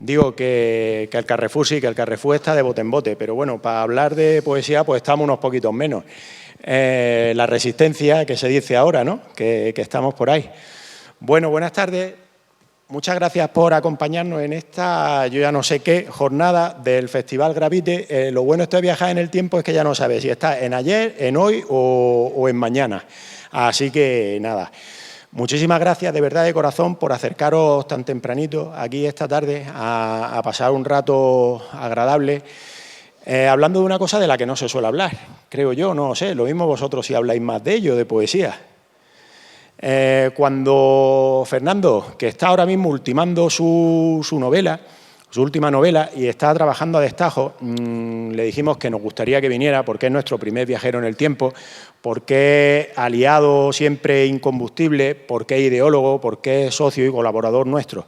Digo que el Carrefour sí, que el Carrefour está de bote en bote, pero bueno, para hablar de poesía pues estamos unos poquitos menos. La resistencia que se dice ahora, ¿no? Que estamos por ahí. Bueno, buenas tardes. Muchas gracias por acompañarnos en esta, yo ya no sé qué, jornada del Festival Gravite. Lo bueno de viajar en el tiempo es que ya no sabes si está en ayer, en hoy o en mañana. Así que nada, muchísimas gracias de verdad de corazón por acercaros tan tempranito aquí esta tarde a pasar un rato agradable. Hablando de una cosa de la que no se suele hablar, creo yo, no sé, lo mismo vosotros si habláis más de ello, de poesía. Cuando Fernando, que está ahora mismo ultimando su novela, su última novela, y está trabajando a destajo, le dijimos que nos gustaría que viniera porque es nuestro primer viajero en el tiempo, porque es aliado siempre incombustible, porque es ideólogo, porque es socio y colaborador nuestro.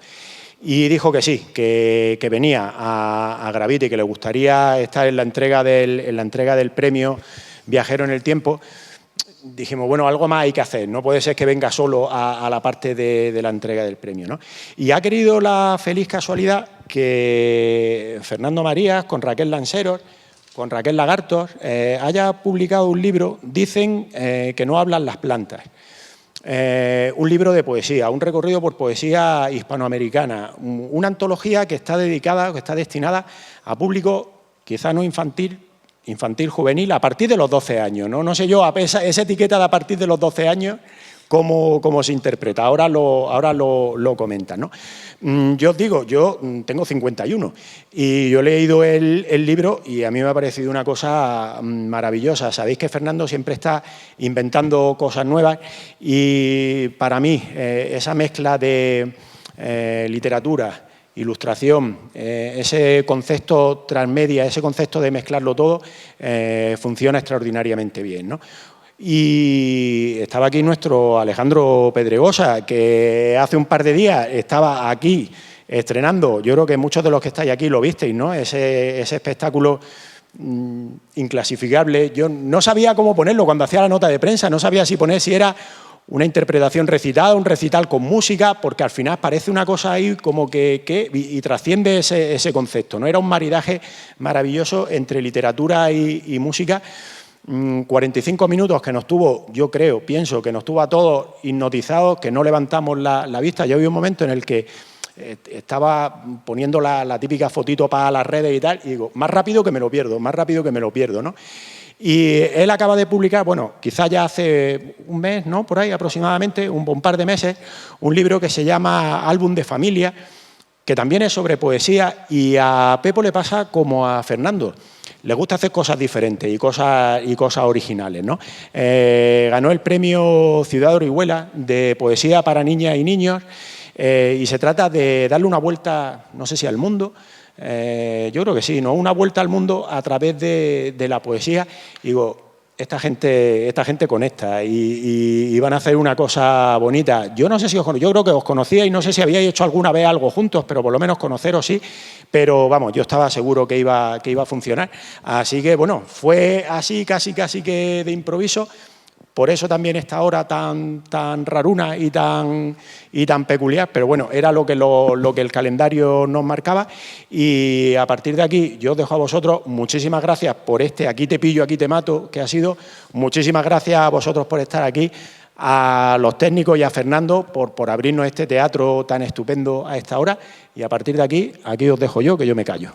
Y dijo que sí, que venía a Gravite y que le gustaría estar en la entrega del premio Viajero en el Tiempo. Dijimos, bueno, algo más hay que hacer, no puede ser que venga solo a la parte de la entrega del premio, ¿no? Y ha querido la feliz casualidad que Fernando Marías, con Raquel Lanceros, con Raquel Lagartos, haya publicado un libro, dicen que no hablan las plantas. Un libro de poesía, un recorrido por poesía hispanoamericana, una antología que está dedicada, que está destinada a público quizá no infantil, juvenil, a partir de los 12 años. No sé yo, esa etiqueta de a partir de los 12 años, cómo se interpreta. Ahora lo comentan, ¿no? Yo os digo, yo tengo 51 y yo he leído el libro y a mí me ha parecido una cosa maravillosa. Sabéis que Fernando siempre está inventando cosas nuevas y para mí esa mezcla de literatura, ilustración, ese concepto transmedia, ese concepto de mezclarlo todo, funciona extraordinariamente bien, ¿no? Y estaba aquí nuestro Alejandro Pedregosa, que hace un par de días estaba aquí estrenando, yo creo que muchos de los que estáis aquí lo visteis, ¿no? Ese espectáculo inclasificable. Yo no sabía cómo ponerlo cuando hacía la nota de prensa, no sabía si era una interpretación recitada, un recital con música, porque al final parece una cosa ahí como y trasciende ese concepto, ¿no? Era un maridaje maravilloso entre literatura y música. 45 minutos que nos tuvo, yo creo, pienso que nos tuvo a todos hipnotizados, que no levantamos la vista. Yo vi un momento en el que estaba poniendo la típica fotito para las redes y tal, y digo, más rápido que me lo pierdo, ¿no? Y él acaba de publicar, bueno, quizá ya hace un mes, ¿no? Por ahí aproximadamente, un par de meses, un libro que se llama Álbum de Familia, que también es sobre poesía, y a Pepo le pasa como a Fernando. Le gusta hacer cosas diferentes y cosas originales, ¿no? Ganó el premio Ciudad de Orihuela de poesía para niñas y niños y se trata de darle una vuelta, no sé si al mundo, yo creo que sí, ¿no? Una vuelta al mundo a través de la poesía. Y digo, esta gente conecta y van a hacer una cosa bonita. Yo no sé si yo creo que os conocía y no sé si habíais hecho alguna vez algo juntos, pero por lo menos conoceros sí. Pero vamos, yo estaba seguro que iba a funcionar. Así que bueno, fue así casi que de improviso. Por eso también esta hora tan raruna y tan peculiar, pero bueno, era lo que el calendario nos marcaba. Y a partir de aquí, yo os dejo a vosotros. Muchísimas gracias por Aquí te pillo, aquí te mato, que ha sido. Muchísimas gracias a vosotros por estar aquí, a los técnicos y a Fernando por abrirnos este teatro tan estupendo a esta hora. Y a partir de aquí os dejo yo, que yo me callo.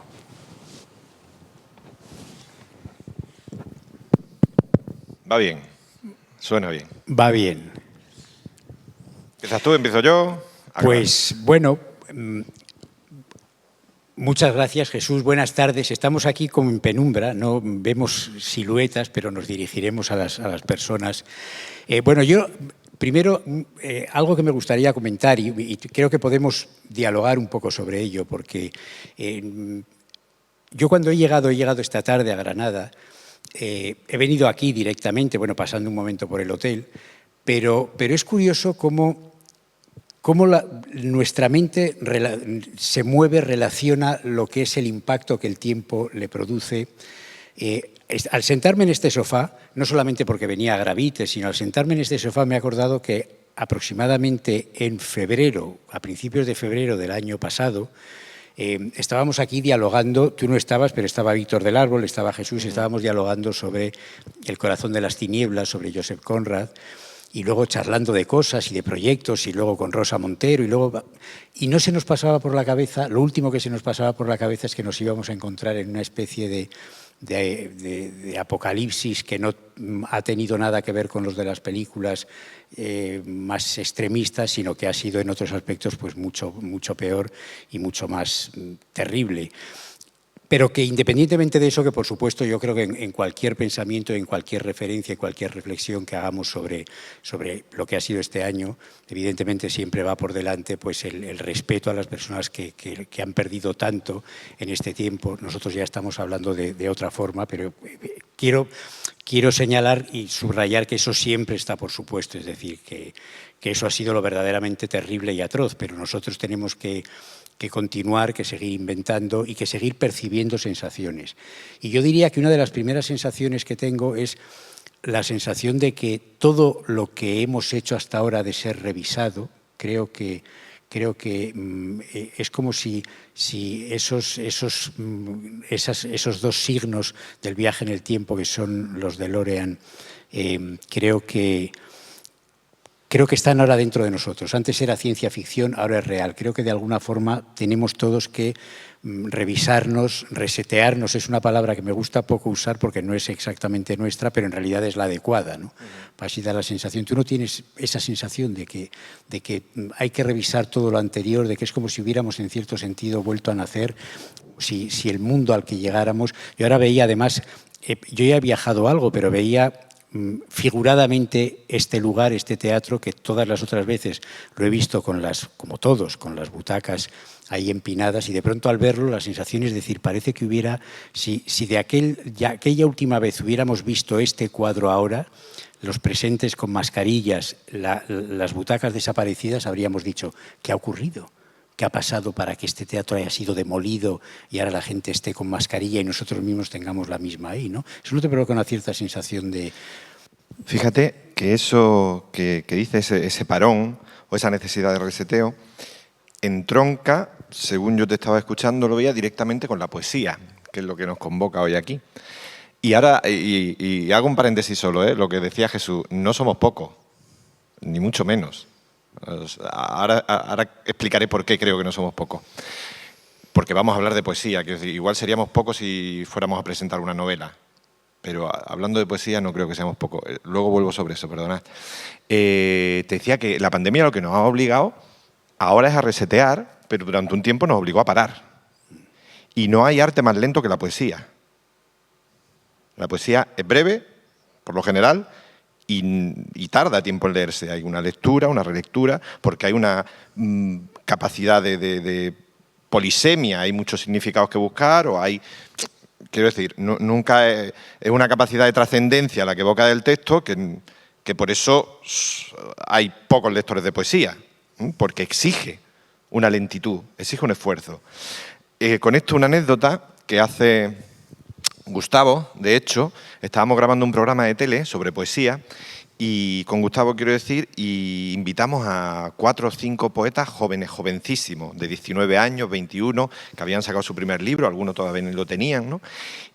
Va bien. Suena bien. Va bien. ¿Empiezas tú? ¿Empiezo yo? Pues bueno, muchas gracias, Jesús. Buenas tardes. Estamos aquí como en penumbra, no vemos siluetas, pero nos dirigiremos a las personas. Bueno, yo primero algo que me gustaría comentar y creo que podemos dialogar un poco sobre ello, porque yo cuando he llegado esta tarde a Granada, he venido aquí directamente, bueno, pasando un momento por el hotel, pero es curioso cómo nuestra mente se mueve, relaciona lo que es el impacto que el tiempo le produce. Al sentarme en este sofá, no solamente porque venía a Gravite, sino al sentarme en este sofá me he acordado que aproximadamente en febrero, a principios de febrero del año pasado, estábamos aquí dialogando, tú no estabas, pero estaba Víctor del Árbol, estaba Jesús, estábamos dialogando sobre El corazón de las tinieblas, sobre Joseph Conrad, y luego charlando de cosas y de proyectos, y luego con Rosa Montero, y no se nos pasaba por la cabeza, lo último que se nos pasaba por la cabeza es que nos íbamos a encontrar en una especie de apocalipsis que no ha tenido nada que ver con los de las películas más extremistas, sino que ha sido en otros aspectos pues mucho peor y mucho más terrible. Pero que independientemente de eso, que por supuesto yo creo que en cualquier pensamiento, en cualquier referencia, en cualquier reflexión que hagamos sobre lo que ha sido este año, evidentemente siempre va por delante pues el respeto a las personas que han perdido tanto en este tiempo. Nosotros ya estamos hablando de otra forma, pero quiero señalar y subrayar que eso siempre está por supuesto, es decir, que eso ha sido lo verdaderamente terrible y atroz, pero nosotros tenemos que continuar, que seguir inventando y que seguir percibiendo sensaciones. Y yo diría que una de las primeras sensaciones que tengo es la sensación de que todo lo que hemos hecho hasta ahora ha de ser revisado. Creo que es como si esos dos signos del viaje en el tiempo, que son los DeLorean, creo que están ahora dentro de nosotros. Antes era ciencia ficción, ahora es real. Creo que de alguna forma tenemos todos que revisarnos, resetearnos. Es una palabra que me gusta poco usar porque no es exactamente nuestra, pero en realidad es la adecuada, ¿no? Así da la sensación. Tú no tienes esa sensación de que hay que revisar todo lo anterior, de que es como si hubiéramos en cierto sentido vuelto a nacer, si el mundo al que llegáramos. Yo ahora veía además, yo ya he viajado algo, pero veía figuradamente este lugar, este teatro, que todas las otras veces lo he visto como todos, con las butacas ahí empinadas, y de pronto al verlo la sensación es decir, parece que hubiera, si de aquella última vez hubiéramos visto este cuadro ahora, los presentes con mascarillas, las butacas desaparecidas, habríamos dicho, ¿qué ha ocurrido? ¿Qué ha pasado para que este teatro haya sido demolido y ahora la gente esté con mascarilla y nosotros mismos tengamos la misma ahí, ¿no? Eso no te provoca una cierta sensación de... Fíjate que eso que dice ese parón o esa necesidad de reseteo entronca, según yo te estaba escuchando, lo veía directamente con la poesía, que es lo que nos convoca hoy aquí. Y ahora, y hago un paréntesis solo, lo que decía Jesús, no somos pocos, ni mucho menos. Ahora explicaré por qué creo que no somos pocos. Porque vamos a hablar de poesía, que igual seríamos pocos si fuéramos a presentar una novela. Pero hablando de poesía no creo que seamos pocos. Luego vuelvo sobre eso, perdonad. Te decía que la pandemia lo que nos ha obligado ahora es a resetear, pero durante un tiempo nos obligó a parar. Y no hay arte más lento que la poesía. La poesía es breve, por lo general, y tarda tiempo en leerse. Hay una lectura, una relectura, porque hay una capacidad de polisemia, hay muchos significados que buscar, o hay... Quiero decir, nunca es una capacidad de trascendencia la que evoca del texto, que por eso hay pocos lectores de poesía, porque exige una lentitud, exige un esfuerzo. Con esto una anécdota que hace Gustavo, de hecho, estábamos grabando un programa de tele sobre poesía y con Gustavo, quiero decir, y invitamos a 4 o 5 poetas jóvenes, jovencísimos, de 19 años, 21, que habían sacado su primer libro, algunos todavía no lo tenían, ¿no?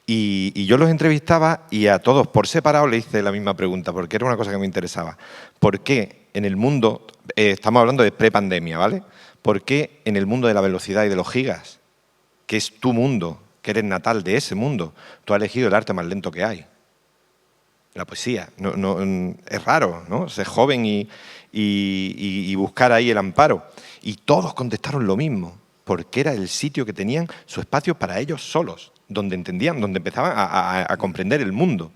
Y yo los entrevistaba y a todos por separado le hice la misma pregunta, porque era una cosa que me interesaba. ¿Por qué en el mundo, estamos hablando de prepandemia, ¿vale? ¿Por qué en el mundo de la velocidad y de los gigas, que es tu mundo, que eres natal de ese mundo, tú has elegido el arte más lento que hay? La poesía. Es raro, ¿no? Ser joven y buscar ahí el amparo. Y todos contestaron lo mismo, porque era el sitio que tenían su espacio para ellos solos, donde entendían, donde empezaban a comprender el mundo.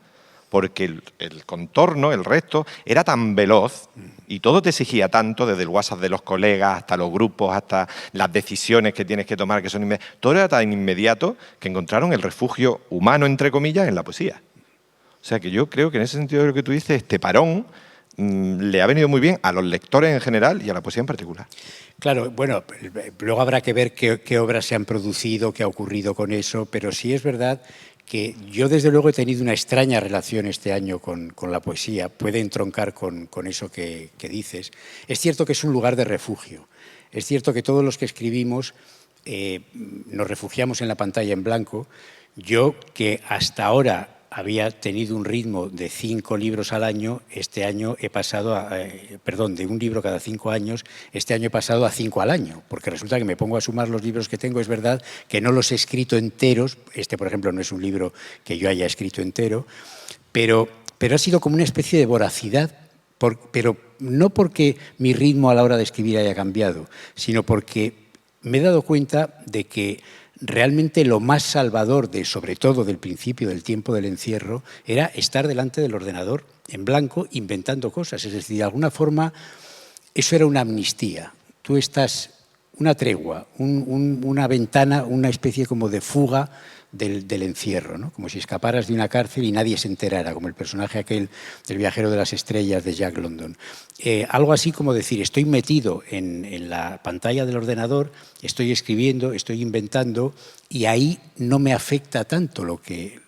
Porque el contorno, el resto, era tan veloz y todo te exigía tanto, desde el WhatsApp de los colegas hasta los grupos, hasta las decisiones que tienes que tomar, que son inmediatas. Todo era tan inmediato que encontraron el refugio humano, entre comillas, en la poesía. O sea que yo creo que en ese sentido de lo que tú dices, este parón le ha venido muy bien a los lectores en general y a la poesía en particular. Claro, bueno, luego habrá que ver qué obras se han producido, qué ha ocurrido con eso, pero sí es verdad que yo desde luego he tenido una extraña relación este año con la poesía, puede entroncar con eso que dices. Es cierto que es un lugar de refugio, es cierto que todos los que escribimos nos refugiamos en la pantalla en blanco. Yo, que hasta ahora había tenido un ritmo de 5 libros al año, este año he pasado a, de un libro cada 5 años, este año he pasado a 5 al año, porque resulta que me pongo a sumar los libros que tengo. Es verdad que no los he escrito enteros, este por ejemplo no es un libro que yo haya escrito entero, pero ha sido como una especie de voracidad, pero no porque mi ritmo a la hora de escribir haya cambiado, sino porque me he dado cuenta de que realmente lo más salvador, sobre todo del principio del tiempo del encierro, era estar delante del ordenador en blanco inventando cosas. Es decir, de alguna forma eso era una amnistía. Tú estás, una tregua, una ventana, una especie como de fuga del encierro, ¿no? Como si escaparas de una cárcel y nadie se enterara, como el personaje aquel del viajero de las estrellas de Jack London. Algo así como decir, estoy metido en la pantalla del ordenador, estoy escribiendo, estoy inventando, y ahí no me afecta tanto lo que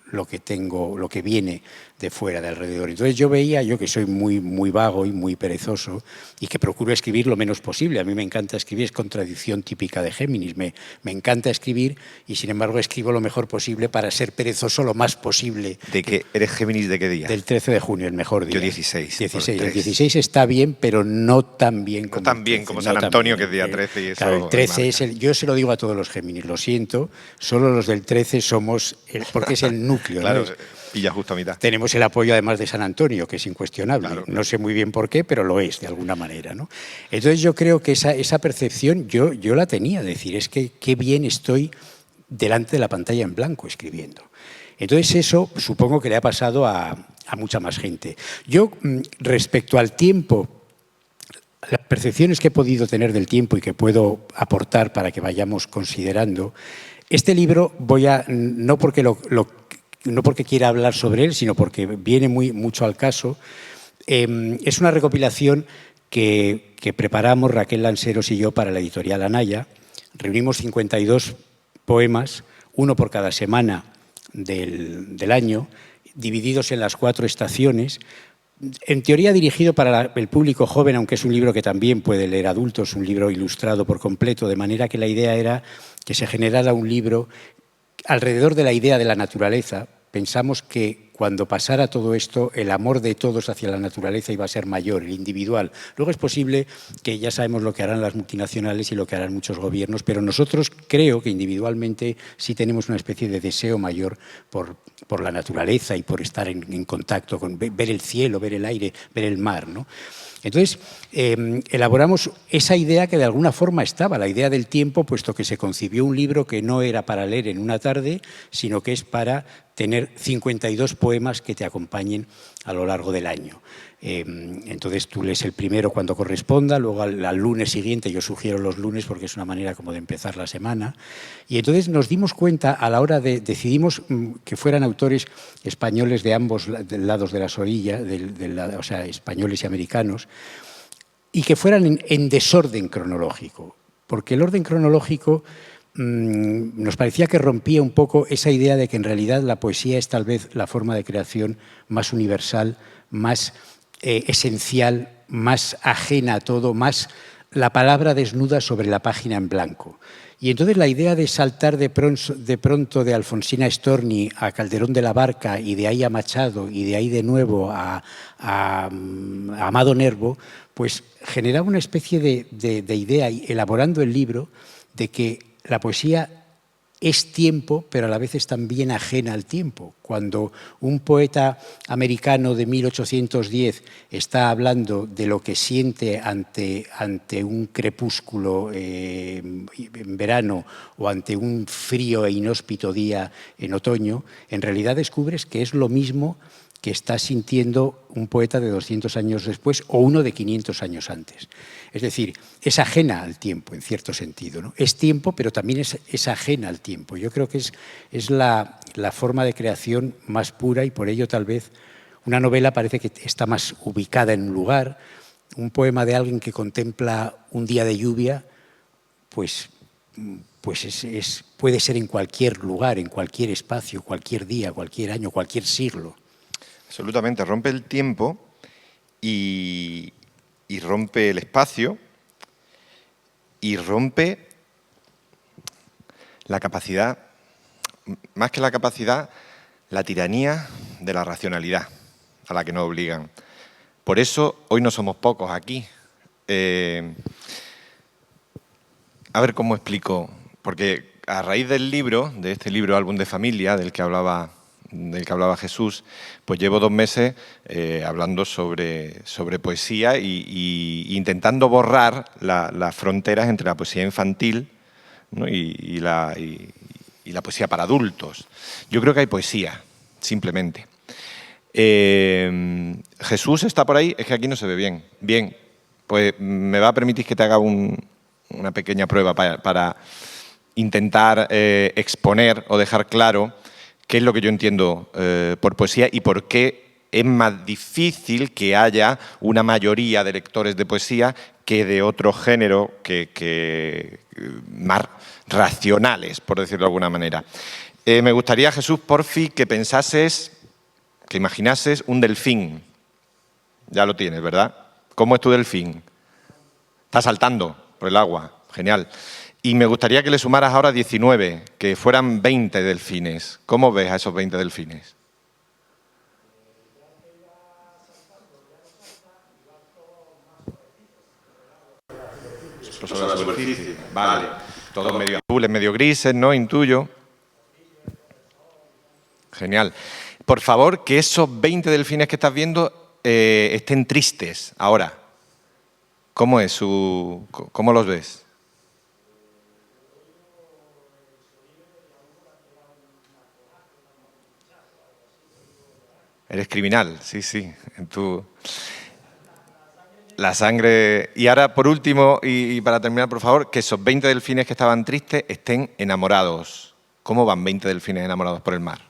tengo, lo que viene de fuera, de alrededor. Entonces yo veía, yo que soy muy vago y muy perezoso y que procuro escribir lo menos posible. A mí me encanta escribir, es contradicción típica de Géminis. Me encanta escribir y sin embargo escribo lo mejor posible para ser perezoso lo más posible. ¿De qué eres Géminis de qué día? Del 13 de junio, el mejor día. Yo 16. 16. El 16 está bien, pero no tan bien como no tan bien como San Antonio, que es día 13 y eso. Claro, el 13 es yo se lo digo a todos los Géminis, lo siento, solo los del 13 somos, porque es el núcleo. Claro, ¿no? pilla justo a mitad. Tenemos el apoyo además de San Antonio, que es incuestionable. Claro. No sé muy bien por qué, pero lo es de alguna manera, ¿no? Entonces yo creo que esa percepción yo la tenía, decir, es que qué bien estoy delante de la pantalla en blanco escribiendo. Entonces eso supongo que le ha pasado a mucha más gente. Yo, respecto al tiempo, las percepciones que he podido tener del tiempo y que puedo aportar para que vayamos considerando, este libro no porque quiera hablar sobre él, sino porque viene mucho al caso. Es una recopilación que preparamos Raquel Lanceros y yo para la editorial Anaya. Reunimos 52 poemas, uno por cada semana del año, divididos en las 4 estaciones. En teoría dirigido para el público joven, aunque es un libro que también puede leer adultos, un libro ilustrado por completo, de manera que la idea era que se generara un libro alrededor de la idea de la naturaleza. Pensamos que cuando pasara todo esto, el amor de todos hacia la naturaleza iba a ser mayor, el individual. Luego es posible que ya sabemos lo que harán las multinacionales y lo que harán muchos gobiernos, pero nosotros creo que individualmente sí tenemos una especie de deseo mayor por la naturaleza y por estar en contacto con ver el cielo, ver el aire, ver el mar, ¿no? Entonces, elaboramos esa idea que de alguna forma estaba, la idea del tiempo, puesto que se concibió un libro que no era para leer en una tarde, sino que es para tener 52 poemas que te acompañen a lo largo del año. Entonces tú lees el primero cuando corresponda, luego al lunes siguiente, yo sugiero los lunes porque es una manera como de empezar la semana, y entonces nos dimos cuenta a la hora decidimos que fueran autores españoles de ambos lados de las orillas, o sea, españoles y americanos, y que fueran en desorden cronológico, porque el orden cronológico nos parecía que rompía un poco esa idea de que en realidad la poesía es tal vez la forma de creación más universal, más esencial, más ajena a todo, más la palabra desnuda sobre la página en blanco. Y entonces la idea de saltar de pronto de Alfonsina Storni a Calderón de la Barca y de ahí a Machado y de ahí de nuevo a Amado Nervo, pues generaba una especie de idea, elaborando el libro, de que la poesía es tiempo, pero a la vez es también ajena al tiempo. Cuando un poeta americano de 1810 está hablando de lo que siente ante un crepúsculo en verano o ante un frío e inhóspito día en otoño, en realidad descubres que es lo mismo que está sintiendo un poeta de 200 años después o uno de 500 años antes. Es decir, es ajena al tiempo, en cierto sentido, ¿no? Es tiempo, pero también es ajena al tiempo. Yo creo que es la forma de creación más pura y por ello tal vez una novela parece que está más ubicada en un lugar. Un poema de alguien que contempla un día de lluvia, pues puede ser en cualquier lugar, en cualquier espacio, cualquier día, cualquier año, cualquier siglo. Absolutamente, rompe el tiempo y rompe el espacio y rompe la capacidad, más que la capacidad, la tiranía de la racionalidad a la que nos obligan. Por eso hoy no somos pocos aquí. A ver cómo explico, porque a raíz del libro, de este libro Álbum de Familia, del que hablaba Jesús, pues llevo 2 meses hablando sobre poesía y intentando borrar las fronteras entre la poesía infantil, ¿no? y la poesía para adultos. Yo creo que hay poesía, simplemente. Jesús está por ahí, es que aquí no se ve bien. Bien, pues me va a permitir que te haga una pequeña prueba para intentar exponer o dejar claro qué es lo que yo entiendo por poesía y por qué es más difícil que haya una mayoría de lectores de poesía que de otro género que más racionales, por decirlo de alguna manera. Me gustaría, Jesús, porfi, que imaginases un delfín. Ya lo tienes, ¿verdad? ¿Cómo es tu delfín? Está saltando por el agua. Genial. Y me gustaría que le sumaras ahora 19, que fueran 20 delfines. ¿Cómo ves a esos 20 delfines? Sobre la superficie. Vale. Todos medio azules, medio grises, ¿no? Intuyo. Genial. Por favor, que esos 20 delfines que estás viendo estén tristes ahora. ¿Cómo los ves? Eres criminal, sí. La sangre... Y ahora, por último, y para terminar, por favor, que esos 20 delfines que estaban tristes estén enamorados. ¿Cómo van 20 delfines enamorados por el mar?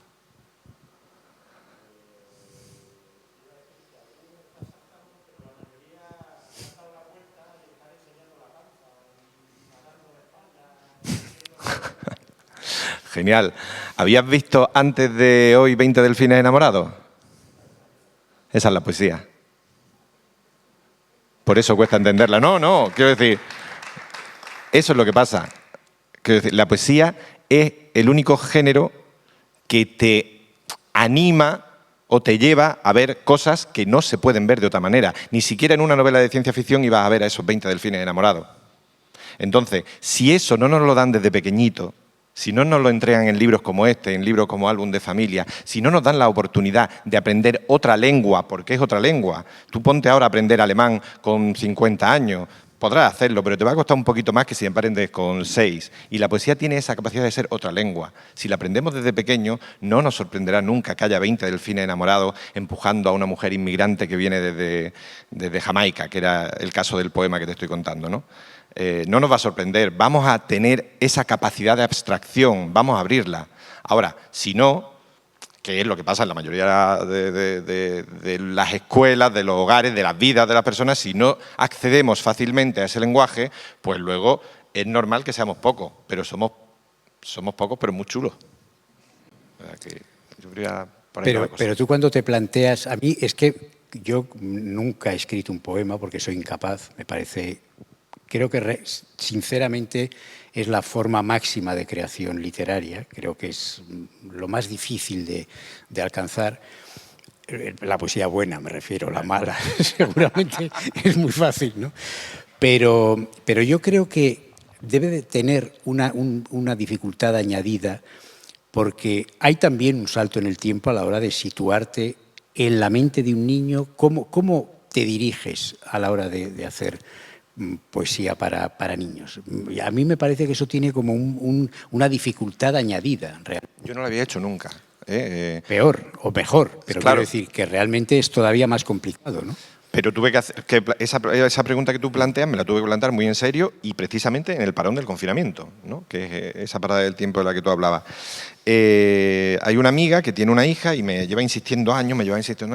Genial. ¿Habías visto antes de hoy 20 delfines enamorados? Esa es la poesía. Por eso cuesta entenderla. No, quiero decir, eso es lo que pasa. Quiero decir, la poesía es el único género que te anima o te lleva a ver cosas que no se pueden ver de otra manera. Ni siquiera en una novela de ciencia ficción ibas a ver a esos 20 delfines enamorados. Entonces, si eso no nos lo dan desde pequeñito, si no nos lo entregan en libros como este, en libros como Álbum de Familia, si no nos dan la oportunidad de aprender otra lengua, porque es otra lengua, tú ponte ahora a aprender alemán con 50 años, podrás hacerlo, pero te va a costar un poquito más que si aprendes con 6. Y la poesía tiene esa capacidad de ser otra lengua. Si la aprendemos desde pequeño, no nos sorprenderá nunca que haya 20 delfines enamorados empujando a una mujer inmigrante que viene desde Jamaica, que era el caso del poema que te estoy contando, ¿no? No nos va a sorprender, vamos a tener esa capacidad de abstracción, vamos a abrirla. Ahora, si no, que es lo que pasa en la mayoría de las escuelas, de los hogares, de las vidas de las personas, si no accedemos fácilmente a ese lenguaje, pues luego es normal que seamos pocos, pero somos pocos, pero muy chulos. O sea que yo quería por ahí la cosa. Pero tú cuando te planteas, a mí es que yo nunca he escrito un poema porque soy incapaz, me parece... Creo que, sinceramente, es la forma máxima de creación literaria. Creo que es lo más difícil de alcanzar. La poesía buena, me refiero, la mala, seguramente es muy fácil, ¿no? Pero yo creo que debe de tener una dificultad añadida porque hay también un salto en el tiempo a la hora de situarte en la mente de un niño. ¿Cómo te diriges a la hora de hacer poesía para niños? A mí me parece que eso tiene como una dificultad añadida. Yo no lo había hecho nunca. Peor o mejor, pero claro. Quiero decir que realmente es todavía más complicado, ¿no? Pero tuve que hacer esa pregunta que tú planteas, me la tuve que plantear muy en serio y precisamente en el parón del confinamiento, ¿no? Que es esa parada del tiempo de la que tú hablabas. Hay una amiga que tiene una hija y me lleva insistiendo años,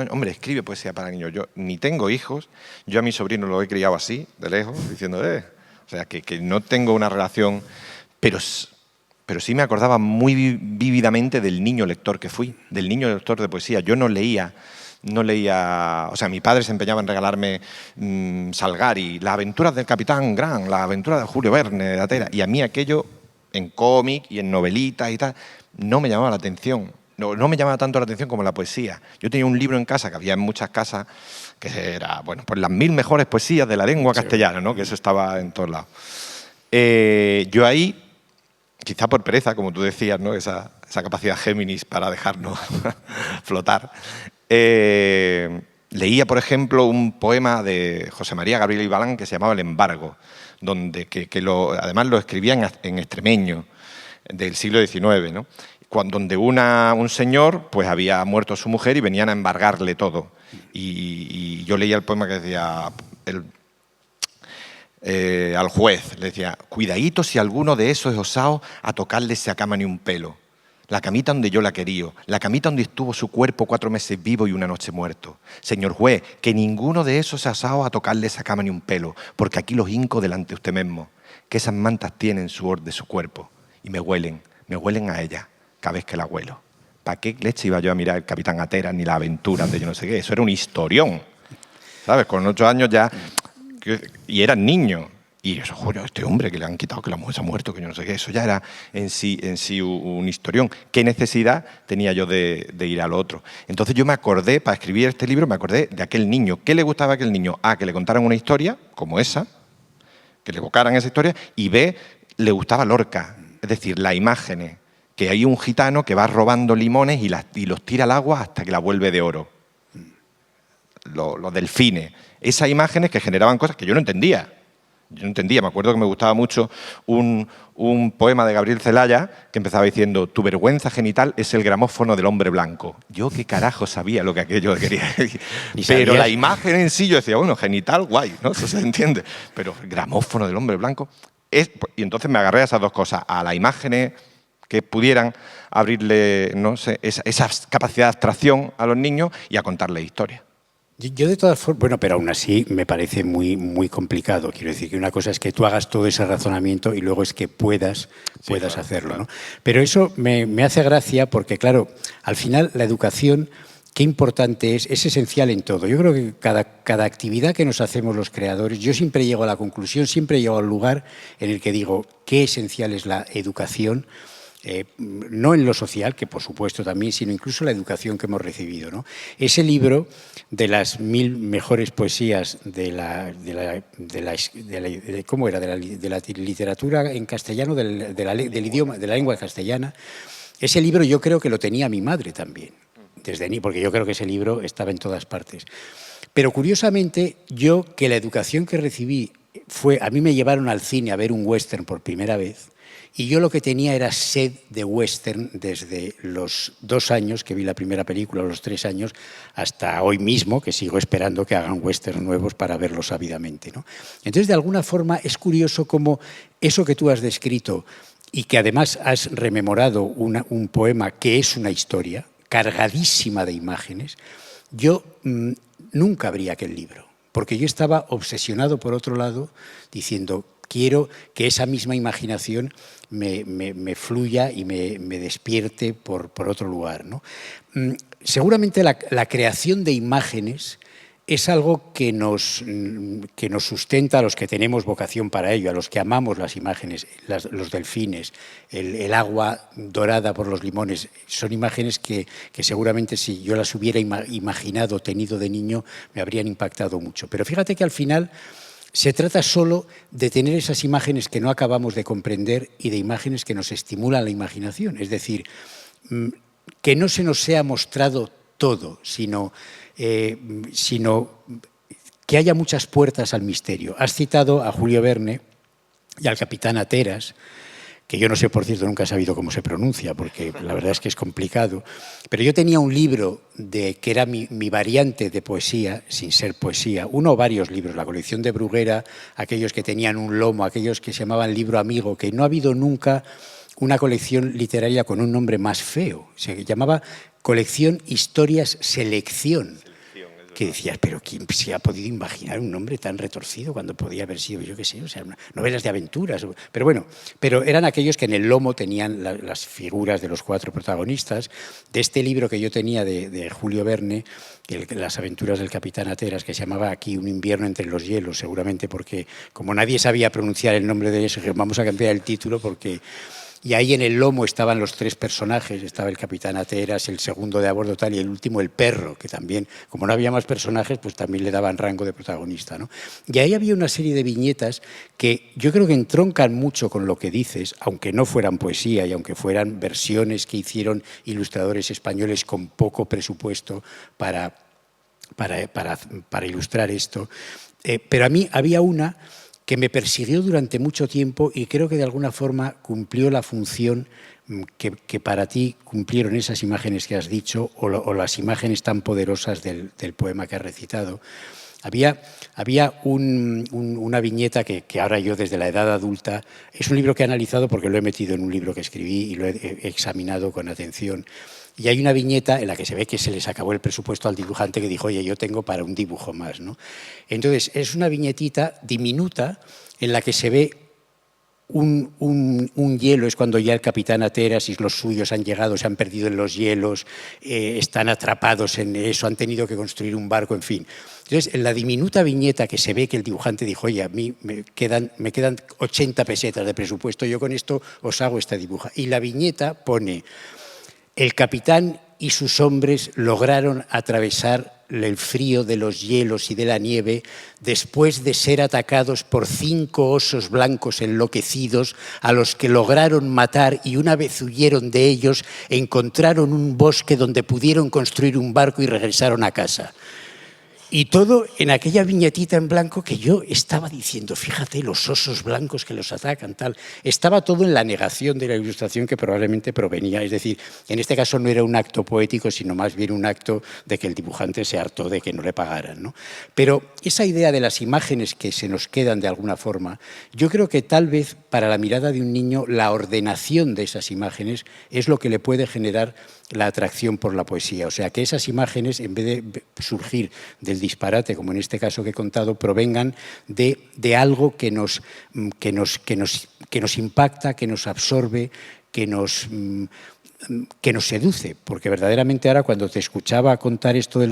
hombre, escribe poesía para niños. Yo ni tengo hijos, yo a mi sobrino lo he criado así, de lejos, diciendo, o sea, que no tengo una relación, pero sí me acordaba muy vívidamente del niño lector que fui, del niño lector de poesía. Yo no leía, o sea, mi padre se empeñaba en regalarme Salgari, las aventuras del Capitán Gran, las aventuras de Julio Verne, de Atera, y a mí aquello en cómic y en novelitas y tal, no me llamaba la atención. No me llamaba tanto la atención como la poesía. Yo tenía un libro en casa, que había en muchas casas, que era, bueno, pues las 1000 mejores poesías de la lengua castellana, ¿no? Que eso estaba en todos lados. Yo ahí, quizá por pereza, como tú decías, ¿no? Esa capacidad Géminis para dejarnos flotar, leía, por ejemplo, un poema de José María Gabriel y Balán que se llamaba El embargo, donde además lo escribían en extremeño del siglo XIX, ¿no? Donde un señor pues había muerto a su mujer y venían a embargarle todo. Y yo leía el poema que decía al juez, le decía: cuidadito si alguno de esos es osado a tocarle esa cama ni un pelo. La camita donde yo la quería, la camita donde estuvo su cuerpo 4 meses vivo y una noche muerto. Señor juez, que ninguno de esos se ha osado a tocarle esa cama ni un pelo, porque aquí los hinco delante de usted mismo, que esas mantas tienen sudor de su cuerpo y me huelen a ella cada vez que la huelo. ¿Para qué leche iba yo a mirar el Capitán Ateras ni las aventuras de yo no sé qué? Eso era un historión, ¿sabes? Con 8 años ya, y eran niños. Y eso, joder, este hombre que le han quitado, que la mujer se ha muerto, que yo no sé qué, eso ya era en sí un historión. ¿Qué necesidad tenía yo de ir al otro? Entonces yo me acordé, para escribir este libro, me acordé de aquel niño. ¿Qué le gustaba a aquel niño? A, que le contaran una historia, como esa, que le evocaran esa historia, y B, le gustaba Lorca, es decir, las imágenes, que hay un gitano que va robando limones y los tira al agua hasta que la vuelve de oro. Los delfines. Esas imágenes que generaban cosas que yo no entendía. Me acuerdo que me gustaba mucho un poema de Gabriel Celaya que empezaba diciendo: tu vergüenza genital es el gramófono del hombre blanco. Yo qué carajo sabía lo que aquello quería decir. Pero la imagen en sí, yo decía, bueno, genital, guay, ¿no? Eso se entiende. Pero el gramófono del hombre blanco. Y entonces me agarré a esas dos cosas, a las imágenes que pudieran abrirle, no sé, esa capacidad de abstracción a los niños y a contarles historias. Yo de todas formas, bueno, pero aún así me parece muy, muy complicado. Quiero decir que una cosa es que tú hagas todo ese razonamiento y luego es que puedas hacerlo, claro. ¿No? Pero eso me hace gracia porque, claro, al final la educación, qué importante es esencial en todo. Yo creo que cada actividad que nos hacemos los creadores, yo siempre llego a la conclusión, siempre llego al lugar en el que digo qué esencial es la educación. No en lo social, que por supuesto también, sino incluso la educación que hemos recibido, ¿no? Ese libro de las 1000 mejores poesías de la literatura en castellano, del idioma, de la lengua castellana, ese libro yo creo que lo tenía mi madre también, porque yo creo que ese libro estaba en todas partes. Pero curiosamente, yo que la educación que recibí a mí me llevaron al cine a ver un western por primera vez. Y yo lo que tenía era sed de western desde los 2 años que vi la primera película, los 3 años, hasta hoy mismo, que sigo esperando que hagan western nuevos para verlos ávidamente, ¿no? Entonces, de alguna forma, es curioso cómo eso que tú has descrito y que además has rememorado un poema que es una historia cargadísima de imágenes, yo nunca abría aquel libro, porque yo estaba obsesionado, por otro lado, diciendo: quiero que esa misma imaginación me fluya y me despierte por otro lugar, ¿no? Seguramente la creación de imágenes es algo que nos sustenta a los que tenemos vocación para ello, a los que amamos las imágenes, los delfines, el agua dorada por los limones. Son imágenes que seguramente si yo las hubiera imaginado, tenido de niño, me habrían impactado mucho. Pero fíjate que al final se trata solo de tener esas imágenes que no acabamos de comprender y de imágenes que nos estimulan la imaginación. Es decir, que no se nos sea mostrado todo, sino que haya muchas puertas al misterio. Has citado a Julio Verne y al Capitán Ateras, que yo no sé, por cierto, nunca he sabido cómo se pronuncia, porque la verdad es que es complicado. Pero yo tenía un libro que era mi variante de poesía, sin ser poesía, uno o varios libros, la colección de Bruguera, aquellos que tenían un lomo, aquellos que se llamaban Libro Amigo, que no ha habido nunca una colección literaria con un nombre más feo. Se llamaba Colección Historias Selección. Que decías, pero ¿quién se ha podido imaginar un nombre tan retorcido cuando podía haber sido, yo qué sé, o sea, novelas de aventuras? Pero bueno, eran aquellos que en el lomo tenían las figuras de los 4 protagonistas. De este libro que yo tenía de Julio Verne, Las aventuras del Capitán Ateras, que se llamaba aquí Un invierno entre los hielos, seguramente porque como nadie sabía pronunciar el nombre de eso, vamos a cambiar el título porque y ahí en el lomo estaban los tres personajes, estaba el capitán Ateras, el segundo de a bordo tal y el último el perro, que también, como no había más personajes, pues también le daban rango de protagonista, ¿no? Y ahí había una serie de viñetas que yo creo que entroncan mucho con lo que dices, aunque no fueran poesía y aunque fueran versiones que hicieron ilustradores españoles con poco presupuesto para ilustrar esto. Pero a mí había una que me persiguió durante mucho tiempo y creo que de alguna forma cumplió la función que para ti cumplieron esas imágenes que has dicho o las imágenes tan poderosas del poema que has recitado. Había una viñeta que ahora yo desde la edad adulta, es un libro que he analizado porque lo he metido en un libro que escribí y lo he examinado con atención. Y hay una viñeta en la que se ve que se les acabó el presupuesto al dibujante que dijo, oye, yo tengo para un dibujo más, ¿no? Entonces, es una viñetita diminuta en la que se ve un hielo, es cuando ya el capitán Ateras y los suyos han llegado, se han perdido en los hielos, están atrapados en eso, han tenido que construir un barco, en fin. Entonces, en la diminuta viñeta que se ve que el dibujante dijo, oye, a mí me quedan 80 pesetas de presupuesto, yo con esto os hago esta dibuja. Y la viñeta pone... El capitán y sus hombres lograron atravesar el frío de los hielos y de la nieve después de ser atacados por 5 osos blancos enloquecidos a los que lograron matar y una vez huyeron de ellos encontraron un bosque donde pudieron construir un barco y regresaron a casa. Y todo en aquella viñetita en blanco que yo estaba diciendo, fíjate, los osos blancos que los atacan, tal. Estaba todo en la negación de la ilustración que probablemente provenía. Es decir, en este caso no era un acto poético, sino más bien un acto de que el dibujante se hartó de que no le pagaran, ¿no? Pero esa idea de las imágenes que se nos quedan de alguna forma, yo creo que tal vez para la mirada de un niño la ordenación de esas imágenes es lo que le puede generar la atracción por la poesía. O sea, que esas imágenes, en vez de surgir del disparate, como en este caso que he contado, provengan de algo que nos impacta, que nos absorbe, que nos seduce. Porque verdaderamente ahora, cuando te escuchaba contar esto de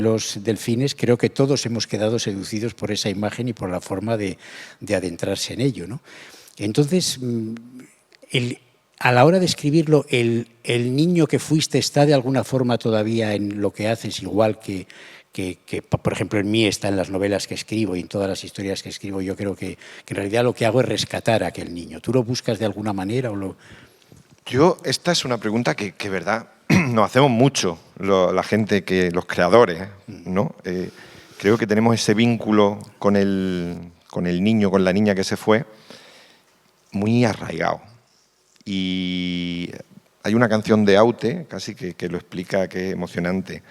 los delfines, creo que todos hemos quedado seducidos por esa imagen y por la forma de adentrarse en ello, ¿no? Entonces, a la hora de escribirlo, el niño que fuiste está de alguna forma todavía en lo que haces, igual que, por ejemplo, en mí está en las novelas que escribo y en todas las historias que escribo. Yo creo que en realidad lo que hago es rescatar a aquel niño. ¿Tú lo buscas de alguna manera o lo...? Esta es una pregunta que verdad, nos hacemos mucho la gente, los creadores, ¿no? Creo que tenemos ese vínculo con el niño, con la niña que se fue, muy arraigado. Y hay una canción de Aute, casi que lo explica, que es emocionante.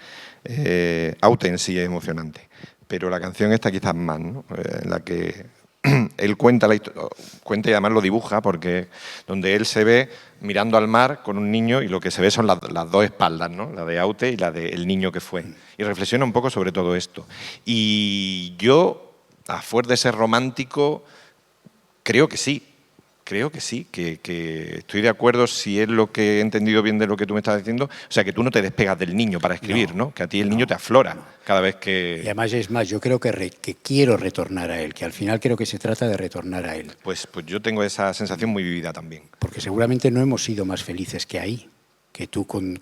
Aute en sí es emocionante, pero la canción esta quizás más, ¿no? En la que él cuenta y además lo dibuja, porque donde él se ve mirando al mar con un niño y lo que se ve son las dos espaldas, ¿no? La de Aute y la del niño que fue. Y reflexiona un poco sobre todo esto. Y yo, a fuerza de ser romántico, creo que sí. Creo que sí, que estoy de acuerdo si es lo que he entendido bien de lo que tú me estás diciendo. O sea, que tú no te despegas del niño para escribir, ¿no? Que a ti el niño te aflora cada vez que... Y además es más, yo creo que quiero retornar a él, que al final creo que se trata de retornar a él. Pues yo tengo esa sensación muy vivida también. Porque seguramente no hemos sido más felices que ahí, que tú con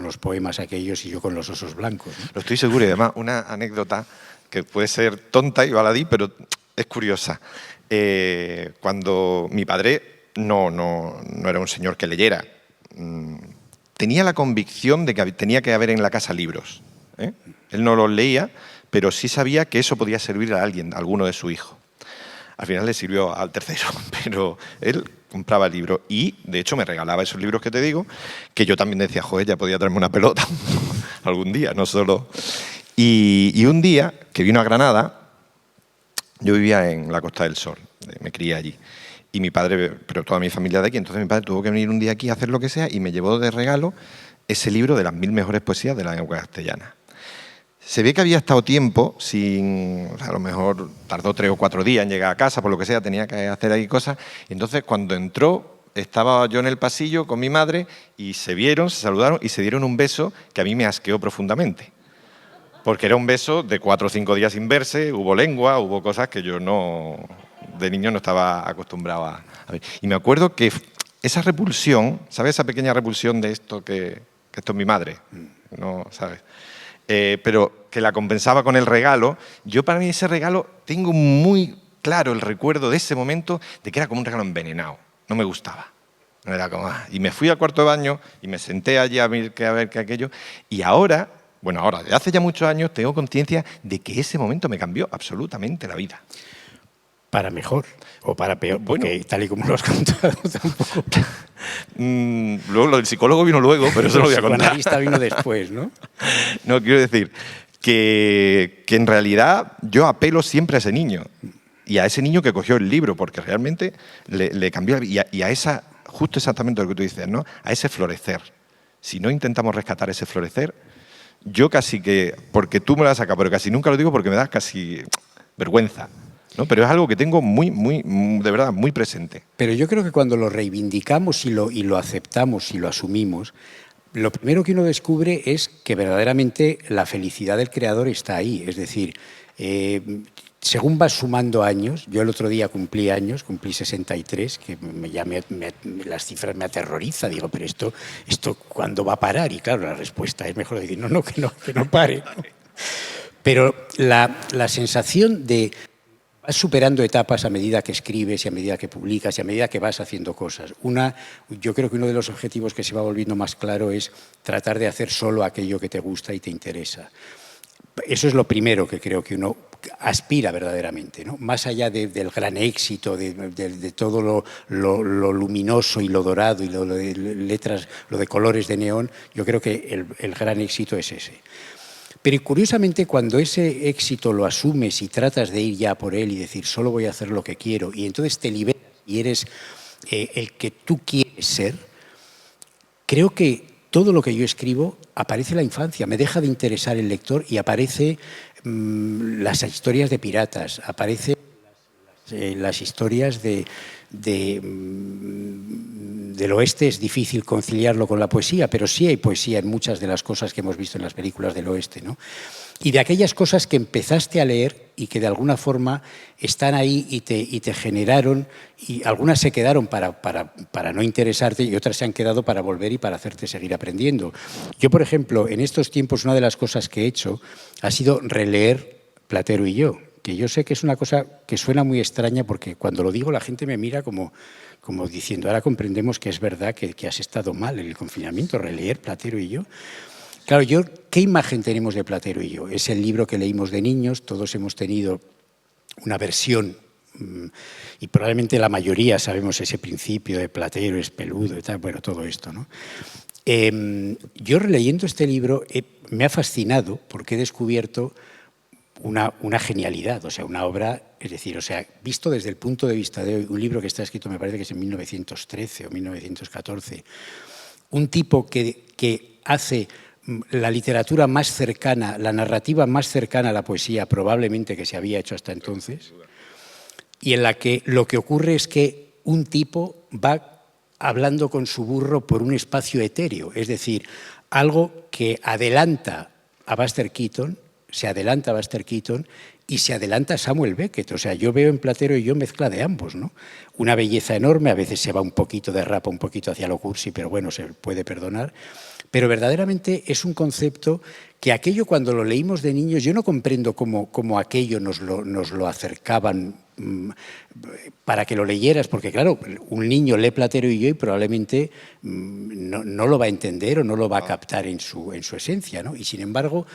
los poemas aquellos y yo con los osos blancos, ¿no? Lo estoy seguro, y además una anécdota que puede ser tonta y baladí, pero es curiosa. Cuando mi padre no era un señor que leyera, tenía la convicción de que tenía que haber en la casa libros, ¿eh? Él no los leía, pero sí sabía que eso podía servir a alguien, a alguno de su hijo. Al final le sirvió al tercero, pero él compraba libros y, de hecho, me regalaba esos libros que te digo, que yo también decía, joder, ya podía traerme una pelota algún día, no solo... Y un día que vino a Granada, yo vivía en la Costa del Sol, me crié allí. Y mi padre, pero toda mi familia de aquí, entonces mi padre tuvo que venir un día aquí a hacer lo que sea y me llevó de regalo ese libro de las 1000 mejores poesías de la lengua castellana. Se ve que había estado tiempo sin... O sea, a lo mejor tardó 3 o 4 días en llegar a casa, por lo que sea, tenía que hacer ahí cosas. Y entonces cuando entró, estaba yo en el pasillo con mi madre y se vieron, se saludaron y se dieron un beso que a mí me asqueó profundamente. Porque era un beso de 4 o 5 días sin verse, hubo lengua, hubo cosas que yo de niño no estaba acostumbrado a ver. Y me acuerdo que esa repulsión, ¿sabes? Esa pequeña repulsión de esto que esto es mi madre, ¿no? ¿Sabes? Pero que la compensaba con el regalo. Yo para mí ese regalo tengo muy claro el recuerdo de ese momento de que era como un regalo envenenado. No me gustaba. No era como, Y me fui al cuarto de baño y me senté allí a ver qué aquello. Y ahora, desde hace ya muchos años, tengo conciencia de que ese momento me cambió absolutamente la vida. Para mejor o para peor, porque tal y como lo has contado tampoco. Luego lo del psicólogo vino luego, pero eso lo voy a contar. El psicoanalista vino después, ¿no? No, quiero decir que en realidad yo apelo siempre a ese niño y a ese niño que cogió el libro, porque realmente le cambió y a esa, justo exactamente lo que tú dices, ¿no? A ese florecer. Si no intentamos rescatar ese florecer, yo casi que, porque tú me lo has sacado, pero casi nunca lo digo porque me das casi vergüenza, ¿no? Pero es algo que tengo de verdad, muy presente. Pero yo creo que cuando lo reivindicamos y lo aceptamos y lo asumimos, lo primero que uno descubre es que verdaderamente la felicidad del creador está ahí. Es decir, según vas sumando años, yo el otro día cumplí 63, que las cifras me aterrorizan. Digo, pero esto ¿cuándo va a parar? Y claro, la respuesta es mejor decir, que no pare, ¿no? Pero la sensación de vas superando etapas a medida que escribes y a medida que publicas y a medida que vas haciendo cosas. Yo creo que uno de los objetivos que se va volviendo más claro es tratar de hacer solo aquello que te gusta y te interesa. Eso es lo primero que creo que uno aspira verdaderamente, ¿no? Más allá del gran éxito, de todo lo luminoso y lo dorado y lo de letras, lo de colores de neón, yo creo que el gran éxito es ese. Pero curiosamente, cuando ese éxito lo asumes y tratas de ir ya por él y decir, solo voy a hacer lo que quiero, y entonces te liberas y eres el que tú quieres ser, creo que todo lo que yo escribo aparece en la infancia, me deja de interesar el lector y aparece las historias de piratas, aparecen las historias del oeste. Es difícil conciliarlo con la poesía, pero sí hay poesía en muchas de las cosas que hemos visto en las películas del oeste, ¿no? Y de aquellas cosas que empezaste a leer y que de alguna forma están ahí y te generaron, y algunas se quedaron para no interesarte y otras se han quedado para volver y para hacerte seguir aprendiendo. Yo, por ejemplo, en estos tiempos una de las cosas que he hecho ha sido releer Platero y yo, que yo sé que es una cosa que suena muy extraña porque cuando lo digo la gente me mira como diciendo, ahora comprendemos que es verdad que has estado mal en el confinamiento, releer Platero y yo. Claro, ¿qué imagen tenemos de Platero y yo? Es el libro que leímos de niños, todos hemos tenido una versión y probablemente la mayoría sabemos ese principio de Platero es peludo y tal, bueno, todo esto, ¿no? Yo releyendo este libro me ha fascinado porque he descubierto una genialidad, o sea, una obra, es decir, o sea, visto desde el punto de vista de un libro que está escrito, me parece que es en 1913 o 1914, un tipo que hace la literatura más cercana, la narrativa más cercana a la poesía probablemente que se había hecho hasta entonces, y en la que lo que ocurre es que un tipo va hablando con su burro por un espacio etéreo, es decir, algo que adelanta a Buster Keaton, se adelanta a Buster Keaton y se adelanta a Samuel Beckett. O sea, yo veo en Platero y yo mezcla de ambos, ¿no? Una belleza enorme, a veces se va un poquito, derrapa un poquito hacia lo cursi, pero bueno, se puede perdonar. Pero verdaderamente es un concepto que aquello cuando lo leímos de niños, yo no comprendo cómo aquello nos lo acercaban para que lo leyeras, porque claro, un niño lee Platero y yo y probablemente no lo va a entender o no lo va a captar en su esencia, ¿no? Y sin embargo,